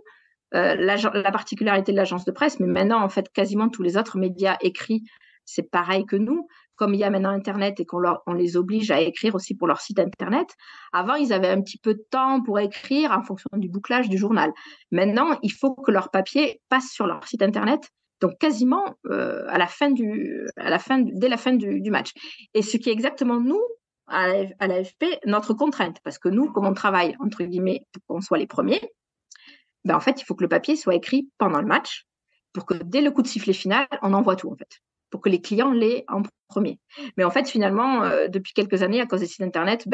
S3: la particularité de l'agence de presse, mais maintenant, en fait, quasiment tous les autres médias écrits, c'est pareil que nous. Comme il y a maintenant Internet et on les oblige à écrire aussi pour leur site Internet, avant, ils avaient un petit peu de temps pour écrire en fonction du bouclage du journal. Maintenant, il faut que leur papier passe sur leur site Internet, donc quasiment dès la fin du match. Et ce qui est exactement nous, à l'AFP, notre contrainte, parce que nous, comme on travaille, entre guillemets, pour qu'on soit les premiers, en fait, il faut que le papier soit écrit pendant le match pour que dès le coup de sifflet final, on envoie tout, en fait, pour que les clients l'aient en premier. Mais en fait, finalement, depuis quelques années, à cause des sites Internet,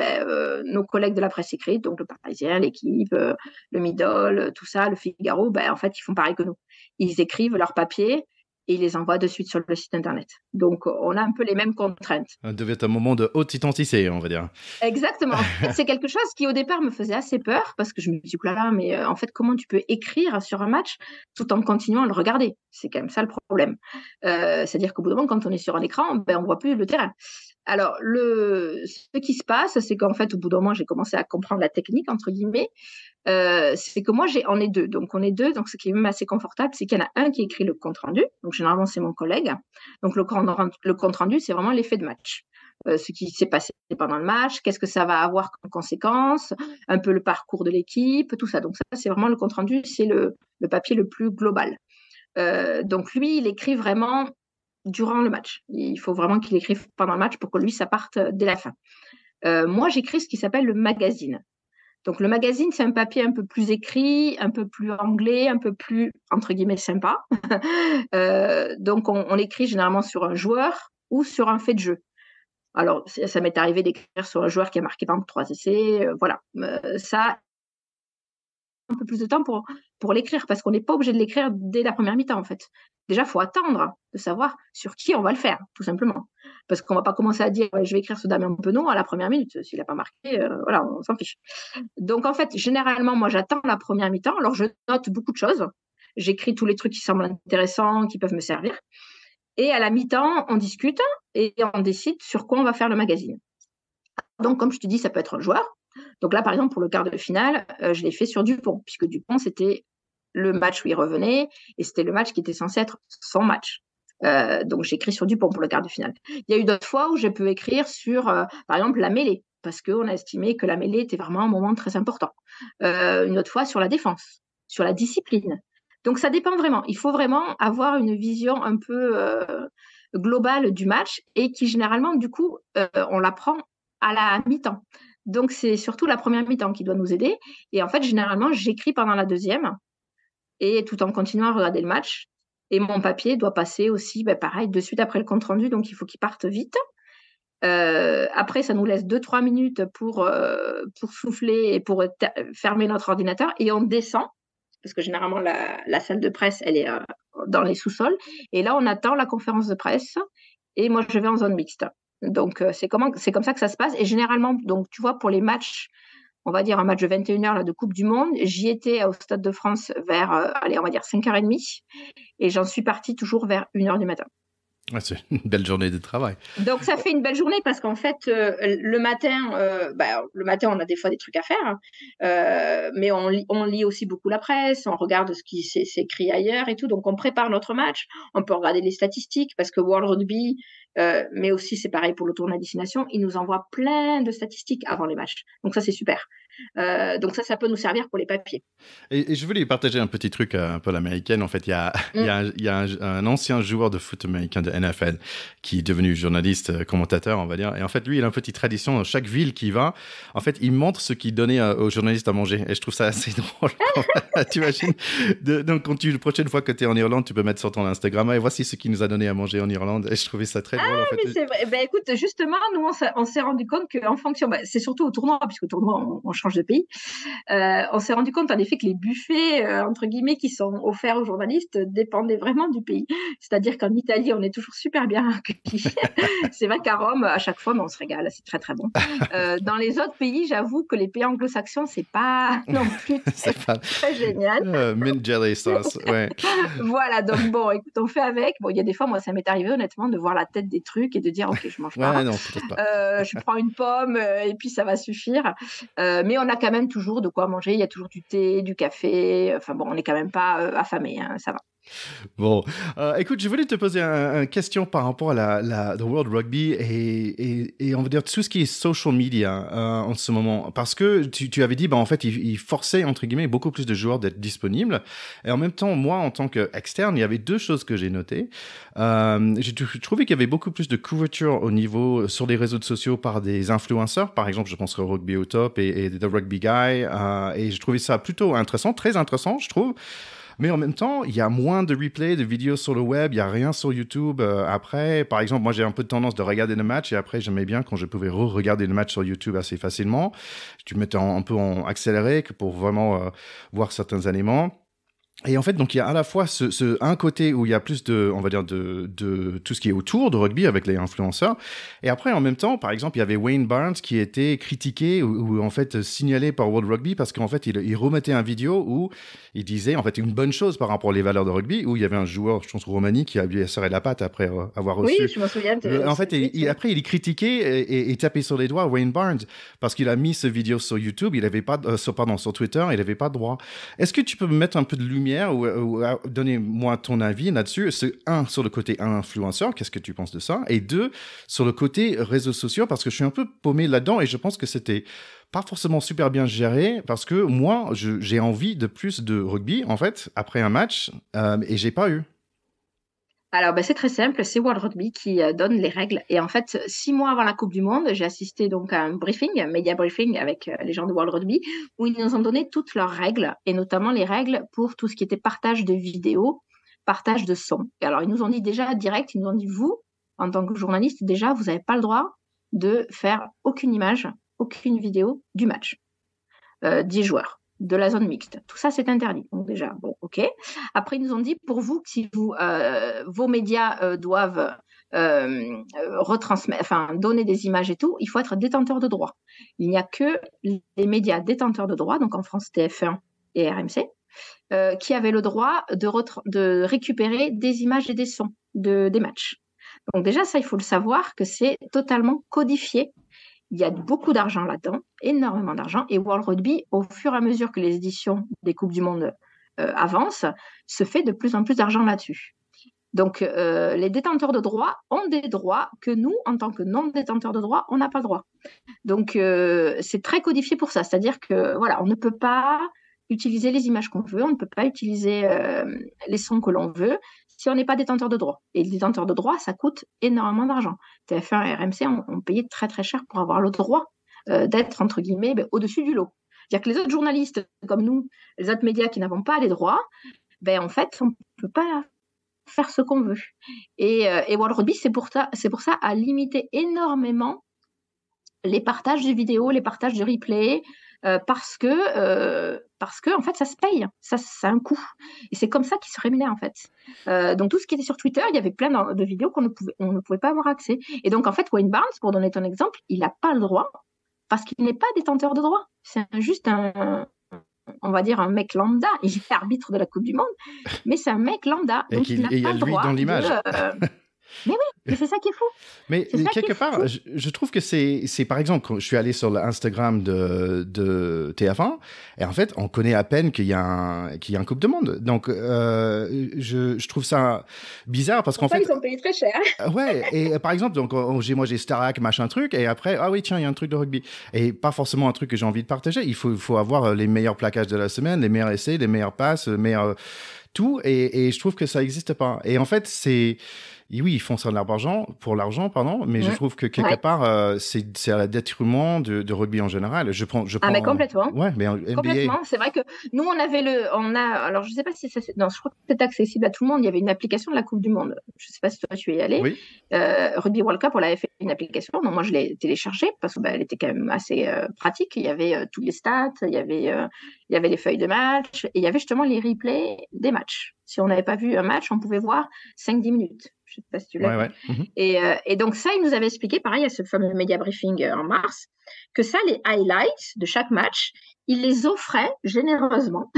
S3: nos collègues de la presse écrite, donc le Parisien, l'Équipe, le Middle, tout ça, le Figaro, en fait, ils font pareil que nous. Ils écrivent leur papier et ils les envoient de suite sur le site Internet. Donc, on a un peu les mêmes contraintes.
S1: Ça devait être un moment de haute intensité, on va dire.
S3: Exactement. C'est quelque chose qui, au départ, me faisait assez peur parce que je me dis, là, mais en fait, comment tu peux écrire sur un match tout en continuant à le regarder? C'est quand même ça le problème. C'est-à-dire qu'au bout d'un moment, quand on est sur un écran, on ne voit plus le terrain. Alors, ce qui se passe, c'est qu'en fait, au bout d'un moment, j'ai commencé à comprendre la technique, entre guillemets. C'est que moi, on est deux. Donc, Donc, ce qui est même assez confortable, c'est qu'il y en a un qui écrit le compte-rendu. Donc, généralement, c'est mon collègue. Donc, le compte-rendu, c'est vraiment l'effet de match. Ce qui s'est passé pendant le match, qu'est-ce que ça va avoir comme conséquence, un peu le parcours de l'équipe, tout ça. Donc, ça, c'est vraiment le compte-rendu, c'est le papier le plus global. Donc, lui, il écrit vraiment durant le match. Il faut vraiment qu'il écrive pendant le match pour que lui, ça parte dès la fin. Moi, j'écris ce qui s'appelle le magazine. Donc, le magazine, c'est un papier un peu plus écrit, un peu plus anglais, un peu plus, entre guillemets, sympa. Donc, on écrit généralement sur un joueur ou sur un fait de jeu. Alors, ça m'est arrivé d'écrire sur un joueur qui a marqué par exemple 3 essais. Voilà. Ça, un peu plus de temps pour l'écrire parce qu'on n'est pas obligé de l'écrire dès la première mi-temps, en fait. Déjà, il faut attendre de savoir sur qui on va le faire, tout simplement. Parce qu'on ne va pas commencer à dire je vais écrire sur Damien Penaud à la première minute. S'il n'a pas marqué, voilà, on s'en fiche. Donc, en fait, généralement, moi, j'attends la première mi-temps. Alors, je note beaucoup de choses. J'écris tous les trucs qui semblent intéressants, qui peuvent me servir. Et à la mi-temps, on discute et on décide sur quoi on va faire le magazine. Donc, comme je te dis, ça peut être un joueur. Donc là, par exemple, pour le quart de finale, je l'ai fait sur Dupont, puisque Dupont, c'était le match où il revenait et c'était le match qui était censé être son match. Donc, j'écris sur Dupont pour le quart de finale. Il y a eu d'autres fois où je peux écrire sur, par exemple, la mêlée, parce qu'on a estimé que la mêlée était vraiment un moment très important. Une autre fois sur la défense, sur la discipline. Donc, ça dépend vraiment. Il faut vraiment avoir une vision un peu globale du match et qui, généralement, du coup, on l'apprend à la mi-temps. Donc, c'est surtout la première mi-temps qui doit nous aider. Et en fait, généralement, j'écris pendant la deuxième et tout en continuant à regarder le match. Et mon papier doit passer aussi, pareil, de suite après le compte-rendu. Donc, il faut qu'il parte vite. Après, ça nous laisse 2-3 minutes pour souffler et pour fermer notre ordinateur. Et on descend, parce que généralement, la salle de presse, elle est dans les sous-sols. Et là, on attend la conférence de presse. Et moi, je vais en zone mixte. Donc, c'est comme ça que ça se passe. Et généralement, donc, tu vois, pour les matchs, on va dire un match de 21h là, de Coupe du Monde, j'y étais au Stade de France vers, on va dire 5h30. Et j'en suis partie toujours vers 1h du matin.
S1: Ouais, c'est une belle journée de travail.
S3: Donc, ça fait une belle journée parce qu'en fait, le matin, on a des fois des trucs à faire, mais on lit aussi beaucoup la presse, on regarde ce qui s'écrit ailleurs et tout. Donc, on prépare notre match. On peut regarder les statistiques parce que World Rugby, mais aussi c'est pareil pour le tournoi à destination, ils nous envoient plein de statistiques avant les matchs. Donc, ça, c'est super. Donc, ça peut nous servir pour les papiers.
S1: Et je voulais partager un petit truc un peu l'américaine. En fait, il y a un ancien joueur de foot américain de NFL qui est devenu journaliste, commentateur, on va dire. Et en fait, lui, il a une petite tradition dans chaque ville qu'il va. En fait, il montre ce qu'il donnait aux journalistes à manger. Et je trouve ça assez drôle. Tu imagines donc, la prochaine fois que tu es en Irlande, tu peux mettre sur ton Instagram et voici ce qu'il nous a donné à manger en Irlande. Et je trouvais ça très drôle. En fait.
S3: Mais c'est vrai. Écoute, justement, nous, on s'est rendu compte qu'en fonction, c'est surtout au tournoi, puisque au tournoi, on change de pays. On s'est rendu compte en effet que les buffets entre guillemets qui sont offerts aux journalistes dépendaient vraiment du pays. C'est-à-dire qu'en Italie, on est toujours super bien accueillis. C'est vrai qu'à Rome, à chaque fois, on se régale, c'est très très bon. Dans les autres pays, j'avoue que les pays anglo-saxons, c'est pas non plus très génial.
S1: Mint jelly sauce, ouais.
S3: Voilà, donc bon, écoute, on fait avec. Bon, il y a des fois, moi, ça m'est arrivé honnêtement de voir la tête des trucs et de dire, ok, je mange pas.
S1: Ouais, non, peut-être pas.
S3: Je prends une pomme et puis ça va suffire. Mais on a quand même toujours de quoi manger. Il y a toujours du thé, du café. Enfin bon, on n'est quand même pas affamé, hein, ça va.
S1: Bon, écoute, je voulais te poser une question par rapport à la World Rugby et on va dire tout ce qui est social media en ce moment. Parce que tu avais dit, en fait, il forçait, entre guillemets, beaucoup plus de joueurs d'être disponibles. Et en même temps, moi, en tant qu'externe, il y avait deux choses que j'ai notées. J'ai trouvé qu'il y avait beaucoup plus de couverture au niveau, sur les réseaux sociaux par des influenceurs. Par exemple, je pense au Rugby au Top et The Rugby Guy. Et j'ai trouvé ça plutôt intéressant, très intéressant, je trouve. Mais en même temps, il y a moins de replays, de vidéos sur le web, il n'y a rien sur YouTube après. Par exemple, moi, j'ai un peu de tendance de regarder le match et après, j'aimais bien quand je pouvais regarder le match sur YouTube assez facilement. Tu mettais un peu en accéléré pour vraiment voir certains éléments. Et en fait, donc il y a à la fois un côté où il y a plus de, on va dire, de tout ce qui est autour de rugby avec les influenceurs. Et après, en même temps, par exemple, il y avait Wayne Barnes qui était critiqué ou en fait signalé par World Rugby parce qu'en fait, il remettait un vidéo où il disait en fait une bonne chose par rapport aux valeurs de rugby, où il y avait un joueur, je pense, Roumanie, qui a lui serré la patte après avoir reçu.
S3: Oui, je me souviens.
S1: En fait, après, il critiquait et tapait sur les doigts Wayne Barnes parce qu'il a mis ce vidéo sur YouTube, il avait pas, sur Twitter, il n'avait pas de droit. Est-ce que tu peux me mettre un peu de lumière ou donner-moi ton avis là-dessus? C'est un, sur le côté influenceur, qu'est-ce que tu penses de ça? Et deux, sur le côté réseaux sociaux, parce que je suis un peu paumé là-dedans et je pense que c'était pas forcément super bien géré parce que moi, j'ai envie de plus de rugby, en fait, après un match, et j'ai pas eu.
S3: Alors, c'est très simple, c'est World Rugby qui donne les règles. Et en fait, 6 mois avant la Coupe du Monde, j'ai assisté donc à un briefing, un média briefing avec les gens de World Rugby, où ils nous ont donné toutes leurs règles, et notamment les règles pour tout ce qui était partage de vidéos, partage de sons. Et alors, ils nous ont dit déjà direct, ils nous ont dit, vous, en tant que journaliste, déjà, vous n'avez pas le droit de faire aucune image, aucune vidéo du match, 10 joueurs, de la zone mixte. Tout ça, c'est interdit. Donc déjà, bon, ok. Après, ils nous ont dit, pour vous, si vos médias doivent retransmettre, enfin, donner des images et tout, il faut être détenteur de droit. Il n'y a que les médias détenteurs de droit, donc en France TF1 et RMC, qui avaient le droit de récupérer des images et des sons des matchs. Donc déjà, ça, il faut le savoir que c'est totalement codifié. Il y a beaucoup d'argent là-dedans, énormément d'argent. Et World Rugby, au fur et à mesure que les éditions des Coupes du Monde avancent, se fait de plus en plus d'argent là-dessus. Donc, les détenteurs de droits ont des droits que nous, en tant que non-détenteurs de droits, on n'a pas le droit. Donc, c'est très codifié pour ça. C'est-à-dire que, voilà, on ne peut pas utiliser les images qu'on veut, on ne peut pas utiliser les sons que l'on veut si on n'est pas détenteur de droit. Et les détenteurs de droit, ça coûte énormément d'argent. TF1 et RMC ont payé très très cher pour avoir le droit d'être, entre guillemets, au-dessus du lot. C'est-à-dire que les autres journalistes comme nous, les autres médias qui n'avons pas les droits, en fait, on ne peut pas faire ce qu'on veut. Et World Rugby, c'est pour ça, a limité énormément les partages de vidéos, les partages de replays, parce que en fait ça se paye, ça a un coût, et c'est comme ça qu'ils se rémunèrent en fait. Donc tout ce qui était sur Twitter, il y avait plein de vidéos on ne pouvait pas avoir accès, et donc en fait Wayne Barnes, pour donner ton exemple, il n'a pas le droit parce qu'il n'est pas détenteur de droit, c'est juste on va dire un mec lambda, il est arbitre de la Coupe du Monde, mais c'est un mec lambda, donc il n'a pas le droit
S1: dans l'image.
S3: Mais oui, mais c'est ça qui est fou.
S1: Mais quelque part, je trouve que c'est par exemple, quand je suis allé sur l'Instagram de TF1, et en fait, on connaît à peine qu'il y a un Coupe du Monde. Donc, je trouve ça bizarre parce qu'en fait,
S3: ils ont payé très cher.
S1: Ouais, et par exemple, donc moi j'ai Starac, machin truc, et après, ah oui, tiens, il y a un truc de rugby. Et pas forcément un truc que j'ai envie de partager. Il faut avoir les meilleurs plaquages de la semaine, les meilleurs essais, les meilleures passes, les meilleurs tout, et je trouve que ça n'existe pas. Et en fait, oui, ils font ça pour l'argent, pardon, mais je trouve que quelque part, c'est à la détriment de rugby en général. Je prends.
S3: Mais complètement.
S1: Ouais, mais NBA.
S3: Complètement. C'est vrai que nous, alors je sais pas si non, je crois que c'est accessible à tout le monde. Il y avait une application de la Coupe du Monde. Je sais pas si toi tu es allé.
S1: Oui.
S3: Rugby World Cup, on avait fait une application. Donc moi, je l'ai téléchargée parce que elle était quand même assez pratique. Il y avait tous les stats, il y avait les feuilles de match, et il y avait justement les replays des matchs. Si on n'avait pas vu un match, on pouvait voir 5-10 minutes. Je sais pas si tu l'as vu. Mm-hmm. Et donc ça, il nous avait expliqué, pareil, à ce fameux média briefing en mars, que ça, les highlights de chaque match, il les offrait généreusement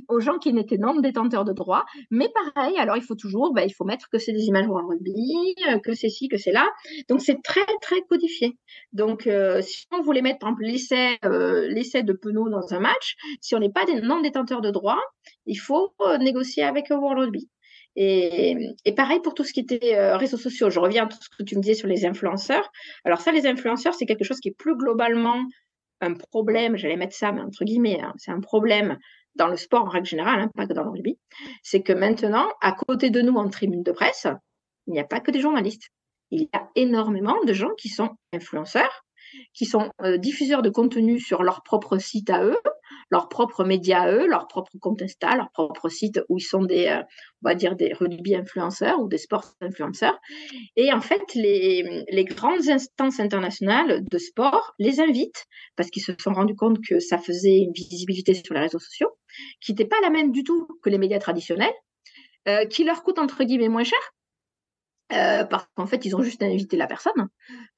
S3: aux gens qui n'étaient non détenteurs de droit. Mais pareil, alors il faut mettre que c'est des images World Rugby, que c'est ci, que c'est là. Donc c'est très, très codifié. Donc si on voulait mettre, par exemple, l'essai de Penaud dans un match, si on n'est pas non détenteur de droit, il faut négocier avec World Rugby. Et pareil pour tout ce qui était réseaux sociaux. Je reviens à tout ce que tu me disais sur les influenceurs. Alors ça, les influenceurs, c'est quelque chose qui est plus globalement un problème, j'allais mettre ça, mais entre guillemets, hein, c'est un problème dans le sport en règle générale, hein, pas que dans le rugby. C'est que maintenant, à côté de nous en tribune de presse, il n'y a pas que des journalistes. Il y a énormément de gens qui sont influenceurs, qui sont diffuseurs de contenu sur leur propre site à eux, leurs propres médias à eux, leurs propres comptes Insta, leurs propres sites où ils sont on va dire des rugby influenceurs ou des sports influenceurs. Et en fait, les grandes instances internationales de sport les invitent parce qu'ils se sont rendus compte que ça faisait une visibilité sur les réseaux sociaux qui n'était pas la même du tout que les médias traditionnels, qui leur coûte entre guillemets moins cher. Parce qu'en fait, ils ont juste invité la personne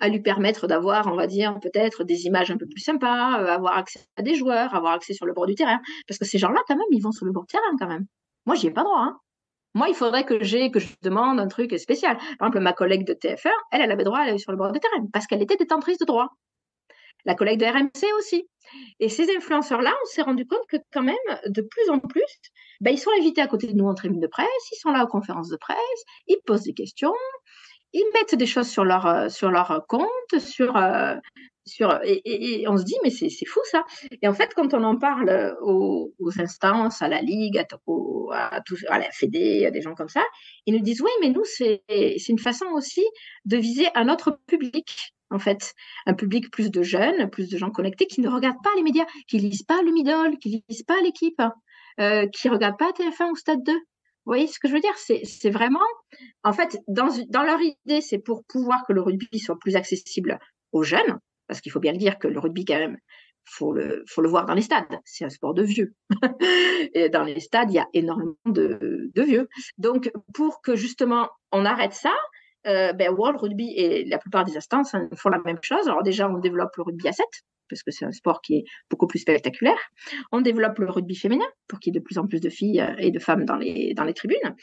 S3: à lui permettre d'avoir, on va dire, peut-être des images un peu plus sympas, avoir accès à des joueurs, avoir accès sur le bord du terrain. Parce que ces gens-là, quand même, ils vont sur le bord du terrain, quand même. Moi, j'y ai pas droit. Hein. Moi, il faudrait que je demande un truc spécial. Par exemple, ma collègue de TF1, elle avait droit à aller sur le bord du terrain parce qu'elle était détentrice de droit. La collègue de RMC aussi. Et ces influenceurs-là, on s'est rendu compte que quand même, de plus en plus, ils sont invités à côté de nous en tribune de presse, ils sont là aux conférences de presse, ils posent des questions, ils mettent des choses sur leur compte, et on se dit, mais c'est fou ça. Et en fait, quand on en parle aux instances, à la Ligue, à la Fédé, à des gens comme ça, ils nous disent, oui, mais nous, c'est une façon aussi de viser un autre public. En fait, un public plus de jeunes, plus de gens connectés qui ne regardent pas les médias, qui lisent pas le Middle, qui lisent pas l'équipe, qui regardent pas TF1 ou Stade 2. Vous voyez ce que je veux dire? C'est vraiment, en fait, dans leur idée, c'est pour pouvoir que le rugby soit plus accessible aux jeunes, parce qu'il faut bien le dire que le rugby, quand même, faut le voir dans les stades. C'est un sport de vieux. Et dans les stades, il y a énormément de vieux. Donc, pour que justement on arrête ça, World Rugby et la plupart des instances font la même chose. Alors déjà, on développe le rugby à 7, parce que c'est un sport qui est beaucoup plus spectaculaire. On développe le rugby féminin, pour qu'il y ait de plus en plus de filles et de femmes dans les tribunes.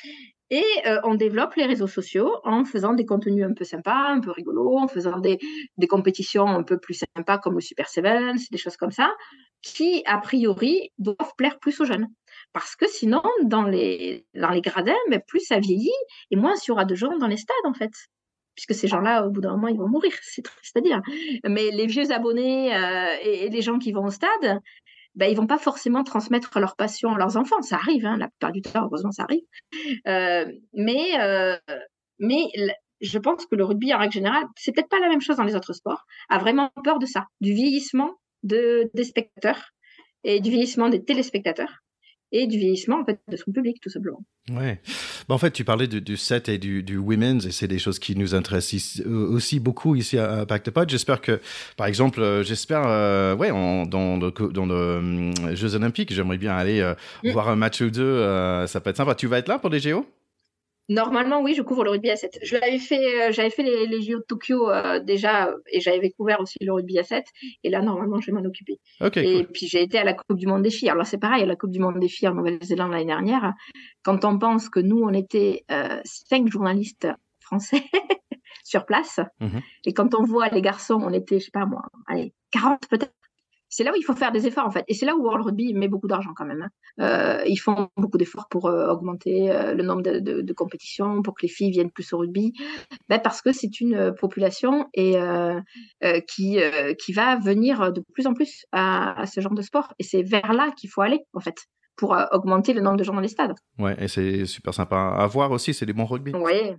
S3: Et on développe les réseaux sociaux en faisant des contenus un peu sympas, un peu rigolos, en faisant des compétitions un peu plus sympas comme le Super Sevens, des choses comme ça, qui, a priori, doivent plaire plus aux jeunes. Parce que sinon, dans les gradins, plus ça vieillit et moins il y aura de gens dans les stades, en fait. Puisque ces gens-là, au bout d'un moment, ils vont mourir, c'est triste à dire. Mais les vieux abonnés et les gens qui vont au stade, ils vont pas forcément transmettre leur passion à leurs enfants. Ça arrive, hein, la plupart du temps, heureusement, ça arrive. Mais je pense que le rugby, en règle générale, c'est peut-être pas la même chose dans les autres sports, a vraiment peur de ça, du vieillissement des spectateurs et du vieillissement des téléspectateurs et du vieillissement en fait, de son public, tout simplement.
S1: Ouais. En fait, tu parlais du set et du women's, et c'est des choses qui nous intéressent aussi beaucoup ici à Pack the Pod. J'espère que, par exemple, dans le Jeux Olympiques, j'aimerais bien aller voir un match ou deux. Ça peut être sympa. Tu vas être là pour les JO?
S3: Normalement, oui, je couvre le rugby à 7. J'avais fait les JO de Tokyo déjà, et j'avais couvert aussi le rugby à 7. Et là, normalement, je vais m'en occuper.
S1: Okay, cool.
S3: Puis, j'ai été à la Coupe du Monde des filles. Alors, c'est pareil, à la Coupe du Monde des filles en Nouvelle-Zélande l'année dernière, quand on pense que nous, on était 5 journalistes français sur place, et quand on voit les garçons, on était, je sais pas moi, 40 peut-être. C'est là où il faut faire des efforts, en fait. Et c'est là où World Rugby met beaucoup d'argent, quand même. Ils font beaucoup d'efforts pour augmenter le nombre de compétitions, pour que les filles viennent plus au rugby. Parce que c'est une population qui va venir de plus en plus à ce genre de sport. Et c'est vers là qu'il faut aller, en fait, pour augmenter le nombre de gens dans les stades.
S1: Ouais, et c'est super sympa à voir aussi. C'est des bons rugby.
S3: Oui.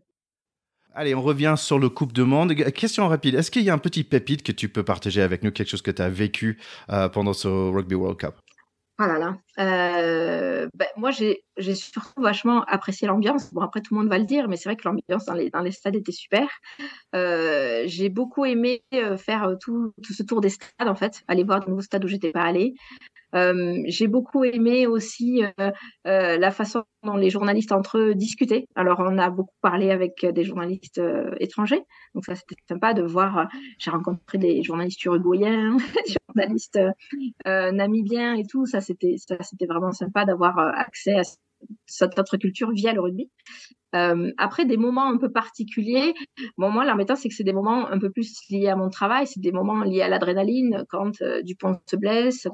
S1: Allez, on revient sur le Coupe du Monde. Question rapide. Est-ce qu'il y a un petit pépite que tu peux partager avec nous, quelque chose que tu as vécu pendant ce Rugby World Cup?
S3: Oh là là. Moi, j'ai surtout vachement apprécié l'ambiance. Bon, après, tout le monde va le dire, mais c'est vrai que l'ambiance dans les stades était super. J'ai beaucoup aimé faire tout ce tour des stades, en fait, aller voir de nouveaux stades où j'étais pas allée. J'ai beaucoup aimé aussi la façon dont les journalistes entre eux discutaient. Alors, on a beaucoup parlé avec des journalistes étrangers. Donc, ça, c'était sympa de voir. J'ai rencontré des journalistes uruguayens, des journalistes namibiens et tout. Ça, c'était vraiment sympa d'avoir accès à cette autre culture via le rugby. Après, des moments un peu particuliers. Bon, moi, l'embêtant, c'est que c'est des moments un peu plus liés à mon travail. C'est des moments liés à l'adrénaline, quand Dupont se blesse,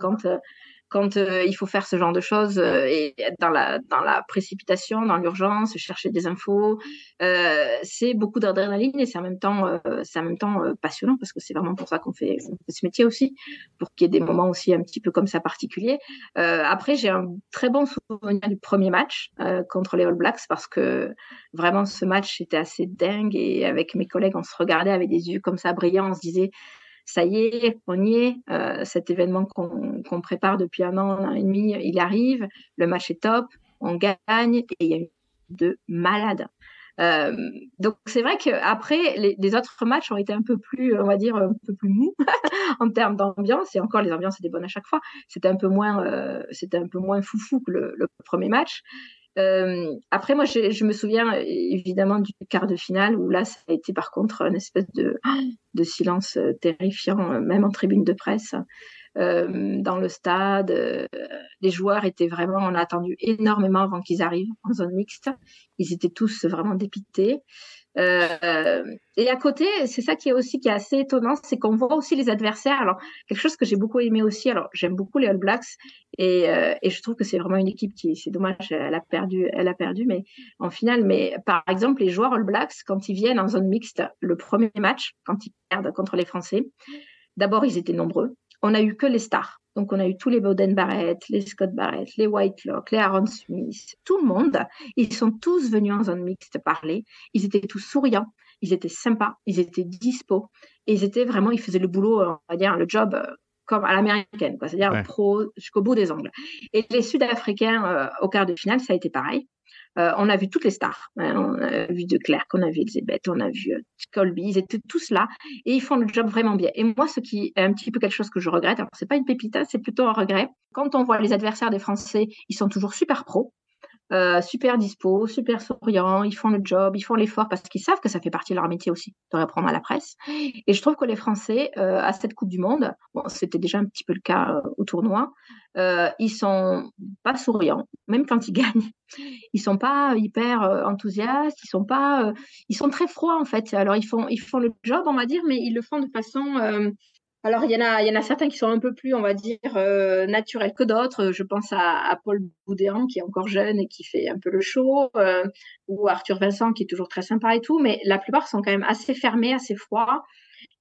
S3: quand il faut faire ce genre de choses et être dans la précipitation, dans l'urgence, chercher des infos. C'est beaucoup d'adrénaline et c'est en même temps passionnant parce que c'est vraiment pour ça qu'on fait ce métier aussi, pour qu'il y ait des moments aussi un petit peu comme ça particuliers. Après, j'ai un très bon souvenir du premier match contre les All Blacks parce que vraiment ce match était assez dingue et avec mes collègues, on se regardait avec des yeux comme ça brillants, on se disait ça y est, on y est. Cet événement qu'on prépare depuis un an et demi, il arrive. Le match est top, on gagne et il y a une de malade. Donc c'est vrai qu'après les autres matchs ont été un peu plus, on va dire, un peu plus mous en termes d'ambiance. Et encore, les ambiances étaient bonnes à chaque fois. C'était un peu moins foufou que le premier match. Après, moi, je me souviens évidemment du quart de finale où là, ça a été par contre une espèce de silence terrifiant, même en tribune de presse. Dans le stade, les joueurs étaient vraiment, on a attendu énormément avant qu'ils arrivent en zone mixte. Ils étaient tous vraiment dépités. Et à côté, c'est ça qui est assez étonnant, c'est qu'on voit aussi les adversaires. Alors, quelque chose que j'ai beaucoup aimé aussi, alors j'aime beaucoup les All Blacks et je trouve que c'est vraiment une équipe c'est dommage, elle a perdu, mais en finale. Mais par exemple, les joueurs All Blacks, quand ils viennent en zone mixte, le premier match, quand ils perdent contre les Français, d'abord, ils étaient nombreux. On n'a eu que les stars. Donc, on a eu tous les Bowden Barrett, les Scott Barrett, les Whitelock, les Aaron Smith, tout le monde. Ils sont tous venus en zone mixte parler. Ils étaient tous souriants, ils étaient sympas, ils étaient dispo. Et ils faisaient le boulot, on va dire, le job comme à l'américaine, quoi. C'est-à-dire pro jusqu'au bout des ongles. Et les Sud-Africains, au quart de finale, ça a été pareil. On a vu toutes les stars. On a vu De Klerk, on a vu Elizabeth, on a vu Colby. Ils étaient tous là et ils font le job vraiment bien. Et moi, ce qui est un petit peu quelque chose que je regrette, alors c'est pas une pépite, c'est plutôt un regret. Quand on voit les adversaires des Français, ils sont toujours super pros. Super dispo, super souriants, ils font le job, ils font l'effort parce qu'ils savent que ça fait partie de leur métier aussi, de répondre à la presse. Et je trouve que les Français, à cette Coupe du Monde, bon, c'était déjà un petit peu le cas au tournoi, ils sont pas souriants, même quand ils gagnent. Ils sont pas hyper enthousiastes, ils sont très froids en fait. Alors ils font le job, on va dire, mais ils le font de façon alors, il y en a certains qui sont un peu plus, on va dire, naturels que d'autres. Je pense à Paul Boudéan, qui est encore jeune et qui fait un peu le show, ou Arthur Vincent, qui est toujours très sympa et tout. Mais la plupart sont quand même assez fermés, assez froids.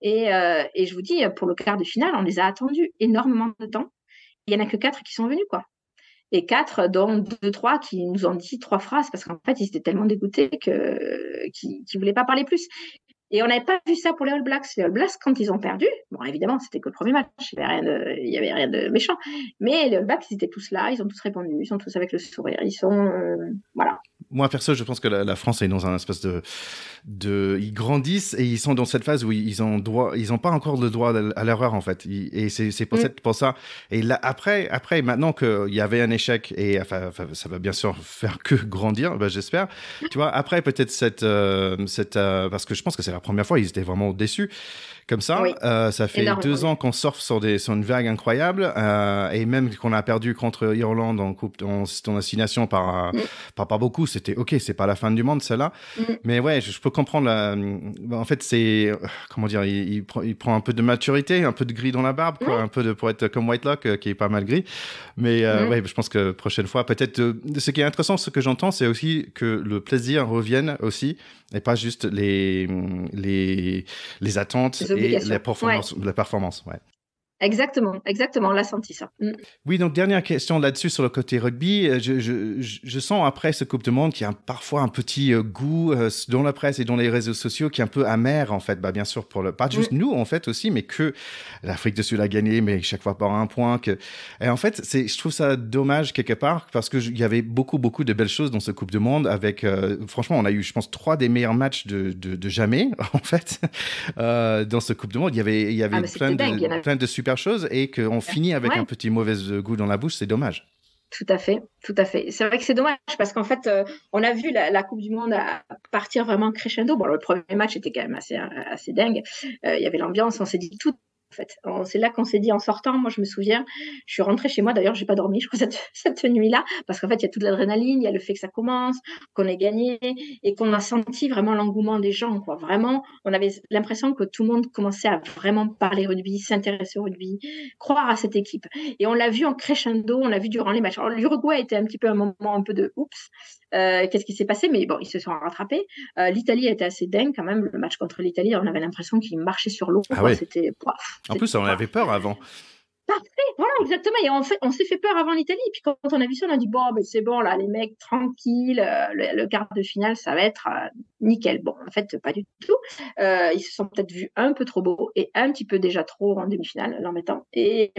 S3: Et je vous dis, pour le quart de finale, on les a attendus énormément de temps. Il y en a que 4 qui sont venus, quoi. Et 4, dont 2, 3 qui nous ont dit 3 phrases, parce qu'en fait, ils étaient tellement dégoûtés qu'ils ne voulaient pas parler plus. Et on n'avait pas vu ça pour les All Blacks. Les All Blacks, quand ils ont perdu, bon, évidemment, c'était que le premier match, il n'y avait rien de méchant. Mais les All Blacks, ils étaient tous là, ils ont tous répondu, ils sont tous avec le sourire, ils sont, voilà.
S1: Moi, perso, je pense que la France est dans un espèce ils grandissent et ils sont dans cette phase où ils ont pas encore le droit à l'erreur, en fait. Et c'est pour ça. Et là, après, maintenant qu'il y avait un échec et, enfin, ça va bien sûr faire que grandir, ben, j'espère. Tu vois, après, peut-être parce que je pense que c'est la première fois, ils étaient vraiment déçus. Comme ça, oui. Ça fait 2 ans qu'on surfe sur une vague incroyable et même qu'on a perdu contre Irlande en assignation par beaucoup, c'était ok, c'est pas la fin du monde celle-là, mais ouais, je peux comprendre. En fait, c'est comment dire, il prend un peu de maturité, un peu de gris dans la barbe, quoi, un peu pour être comme Whitelock qui est pas mal gris, mais ouais, je pense que prochaine fois, peut-être. Ce qui est intéressant, ce que j'entends, c'est aussi que le plaisir revienne aussi et pas juste les attentes et la performance, ouais.
S3: Exactement, on l'a senti ça.
S1: Oui, donc dernière question là-dessus sur le côté rugby. Je sens après ce Coupe du Monde qu'il y a parfois un petit goût dans la presse et dans les réseaux sociaux qui est un peu amer en fait. Bah bien sûr pas juste nous en fait aussi, mais que l'Afrique du Sud a gagné, mais chaque fois par un point. Et en fait, je trouve ça dommage quelque part parce que il y avait beaucoup de belles choses dans ce Coupe du Monde. Avec franchement, on a eu, je pense, 3 des meilleurs matchs de jamais en fait dans ce Coupe du Monde. Il y avait plein de super choses et qu'on finit avec un petit mauvais goût dans la bouche, c'est dommage.
S3: Tout à fait. C'est vrai que c'est dommage parce qu'en fait, on a vu la Coupe du Monde partir vraiment crescendo. Bon, le premier match était quand même assez dingue. Il y avait l'ambiance, on s'est dit tout. En fait, c'est là qu'on s'est dit en sortant. Moi, je me souviens, je suis rentrée chez moi. D'ailleurs, j'ai pas dormi, je crois, cette nuit-là, parce qu'en fait, il y a toute l'adrénaline, il y a le fait que ça commence, qu'on ait gagné et qu'on a senti vraiment l'engouement des gens, quoi. Vraiment, on avait l'impression que tout le monde commençait à vraiment parler rugby, s'intéresser au rugby, croire à cette équipe. Et on l'a vu en crescendo, on l'a vu durant les matchs. Alors, l'Uruguay était un petit peu un moment un peu de oups. Qu'est-ce qui s'est passé? Mais bon, ils se sont rattrapés. L'Italie était assez dingue quand même. Le match contre l'Italie, on avait l'impression qu'ils marchaient sur l'eau.
S1: Ah ouais.
S3: C'était.
S1: En plus, on avait peur avant.
S3: Parfait, voilà, exactement. Et en fait, on s'est fait peur avant l'Italie. Et puis quand on a vu ça, on a dit, bon, ben, c'est bon, là, les mecs, tranquilles, le quart de finale, ça va être nickel. Bon, en fait, pas du tout. Ils se sont peut-être vus un peu trop beaux et un petit peu déjà trop en demi-finale, l'en mettant. Et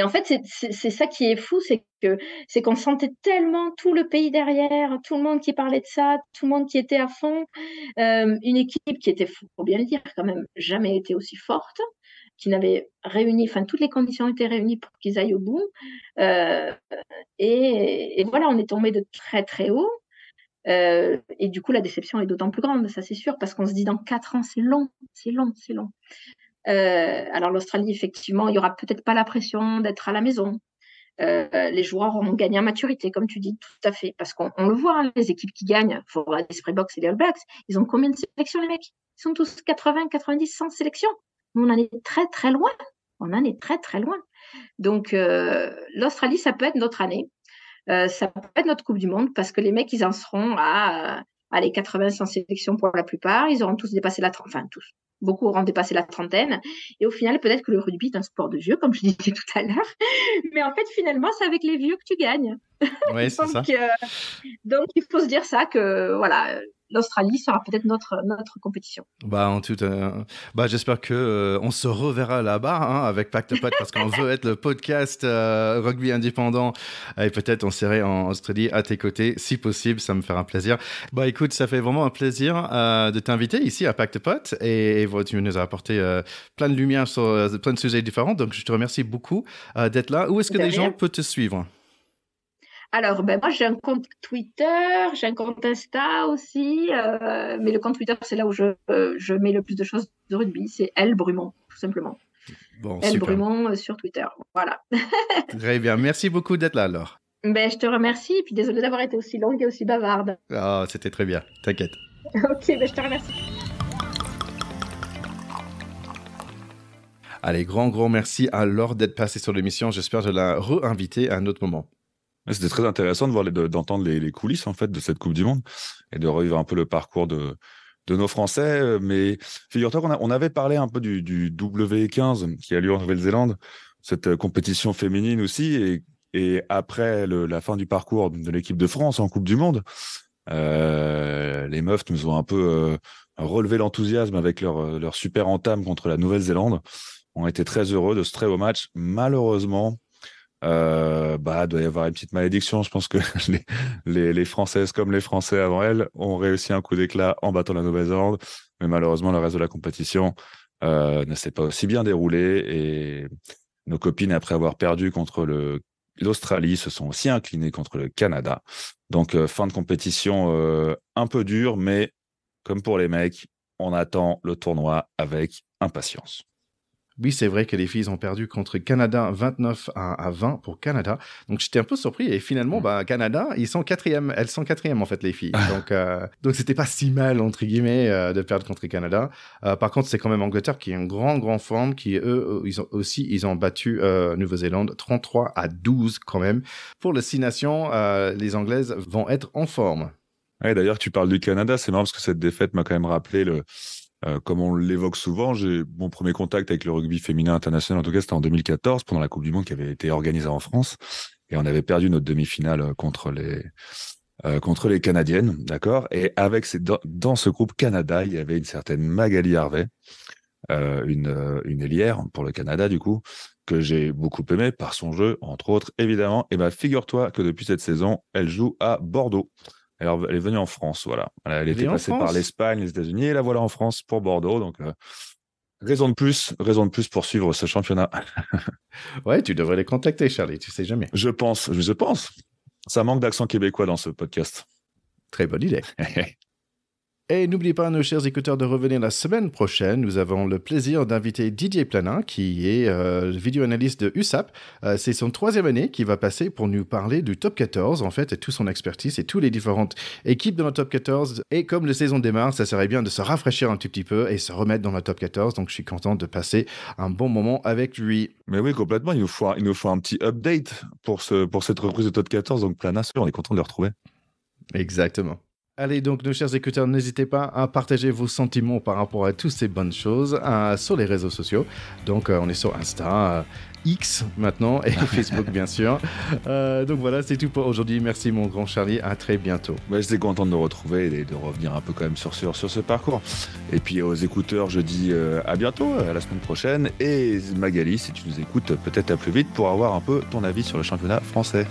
S3: en fait, c'est ça qui est fou, c'est qu'on sentait tellement tout le pays derrière, tout le monde qui parlait de ça, tout le monde qui était à fond. Une équipe qui était, faut bien le dire, quand même, jamais été aussi forte, qui n'avait réuni, enfin, toutes les conditions étaient réunies pour qu'ils aillent au bout. Euh, et voilà, on est tombé de très très haut. Et du coup, la déception est d'autant plus grande, ça c'est sûr, parce qu'on se dit dans 4 ans, c'est long, c'est long, c'est long. Alors l'Australie, effectivement, il n'y aura peut-être pas la pression d'être à la maison. Les joueurs auront gagné en maturité, comme tu dis, tout à fait. Parce qu'on le voit, hein, les équipes qui gagnent, il faut regarder les Springboks et les All Blacks, ils ont combien de sélections, les mecs? Ils sont tous 80, 90, 100 sélections. Nous, on en est très, très loin. On en est très, très loin. Donc, l'Australie, ça peut être notre année. Ça peut être notre Coupe du Monde parce que les mecs, ils en seront à les 80, 100 sélections pour la plupart. Ils auront tous dépassé enfin tous. Beaucoup auront dépassé la trentaine. Et au final, peut-être que le rugby est un sport de vieux, comme je disais tout à l'heure. Mais en fait, finalement, c'est avec les vieux que tu gagnes.
S1: Oui, c'est ça.
S3: Donc, il faut se dire ça, que voilà, l'Australie sera peut-être notre compétition.
S1: J'espère que on se reverra là-bas, hein, avec Pacte Pot, parce qu'on veut être le podcast rugby indépendant, et peut-être on serait en Australie à tes côtés, si possible, ça me fera plaisir. Écoute, ça fait vraiment un plaisir de t'inviter ici à Pacte Pot, et tu nous as apporté plein de lumière sur plein de sujets différents, donc je te remercie beaucoup d'être là. Où est-ce que les gens peuvent te suivre?
S3: Alors, moi, j'ai un compte Twitter, j'ai un compte Insta aussi, mais le compte Twitter, c'est là où je mets le plus de choses de rugby. C'est Elle Brumont, tout simplement.
S1: Bon,
S3: Elle
S1: super.
S3: Brumont sur Twitter, voilà.
S1: Très bien, merci beaucoup d'être là alors.
S3: Je te remercie, et puis désolée d'avoir été aussi longue et aussi bavarde.
S1: Ah, c'était très bien, t'inquiète.
S3: Ok, je te remercie.
S1: Allez, grand merci à Laure d'être passée sur l'émission. J'espère de la réinviter à un autre moment.
S2: C'était très intéressant d'entendre les coulisses en fait de cette Coupe du Monde et de revivre un peu le parcours de nos Français. Mais figure-toi qu'on avait parlé un peu du W15 qui a lieu en Nouvelle-Zélande, cette compétition féminine aussi. Et après la fin du parcours de l'équipe de France en Coupe du Monde, les meufs nous ont un peu relevé l'enthousiasme avec leur super entame contre la Nouvelle-Zélande. On était très heureux de ce très beau match. Malheureusement, doit y avoir une petite malédiction. Je pense que les Françaises comme les Français avant elles ont réussi un coup d'éclat en battant la Nouvelle-Zélande, mais malheureusement le reste de la compétition ne s'est pas aussi bien déroulé et nos copines, après avoir perdu contre l'Australie, se sont aussi inclinées contre le Canada. Donc fin de compétition un peu dure, mais comme pour les mecs, on attend le tournoi avec impatience.
S1: Oui, c'est vrai que les filles ont perdu contre Canada 29 à 20 pour Canada. Donc, j'étais un peu surpris. Et finalement, Canada, elles sont quatrièmes en fait, les filles. Donc c'était pas si mal, entre guillemets, de perdre contre Canada. Par contre, c'est quand même Angleterre qui est en grande forme, qui, eux, ils ont battu Nouvelle-Zélande 33 à 12 quand même. Pour les 6 nations, les Anglaises vont être en forme.
S2: Ouais, d'ailleurs, tu parles du Canada. C'est marrant parce que cette défaite m'a quand même rappelé comme on l'évoque souvent, mon premier contact avec le rugby féminin international, en tout cas, c'était en 2014, pendant la Coupe du Monde qui avait été organisée en France. Et on avait perdu notre demi-finale contre les Canadiennes, d'accord? Et dans ce groupe Canada, il y avait une certaine Magali Harvey, une ailière pour le Canada, du coup, que j'ai beaucoup aimé par son jeu, entre autres, évidemment. Et figure-toi que depuis cette saison, elle joue à Bordeaux. Alors, elle est venue en France, voilà. Elle était passée par l'Espagne, les États-Unis, et la voilà en France pour Bordeaux. Donc, raison de plus pour suivre ce championnat.
S1: Ouais, tu devrais les contacter, Charlie, tu sais jamais.
S2: Je pense. Ça manque d'accent québécois dans ce podcast.
S1: Très bonne idée. Et n'oubliez pas, nos chers écouteurs, de revenir la semaine prochaine. Nous avons le plaisir d'inviter Didier Planin, qui est vidéo-analyste de USAP. C'est son 3e année qui va passer pour nous parler du Top 14, en fait, et toute son expertise et toutes les différentes équipes dans le Top 14. Et comme la saison démarre, ça serait bien de se rafraîchir un tout petit peu et se remettre dans le Top 14. Donc, je suis content de passer un bon moment avec lui.
S2: Mais oui, complètement. Il nous faut un petit update pour cette reprise de Top 14. Donc, Planin, on est content de le retrouver.
S1: Exactement. Allez, donc, nos chers écouteurs, n'hésitez pas à partager vos sentiments par rapport à toutes ces bonnes choses sur les réseaux sociaux. Donc, on est sur Insta, X maintenant, et Facebook, bien sûr. Donc, voilà, c'est tout pour aujourd'hui. Merci, mon grand Charlie. À très bientôt.
S2: J'étais content de me retrouver et de revenir un peu quand même sur ce parcours. Et puis, aux écouteurs, je dis à bientôt, à la semaine prochaine. Et Magali, si tu nous écoutes, peut-être à plus vite pour avoir un peu ton avis sur le championnat français.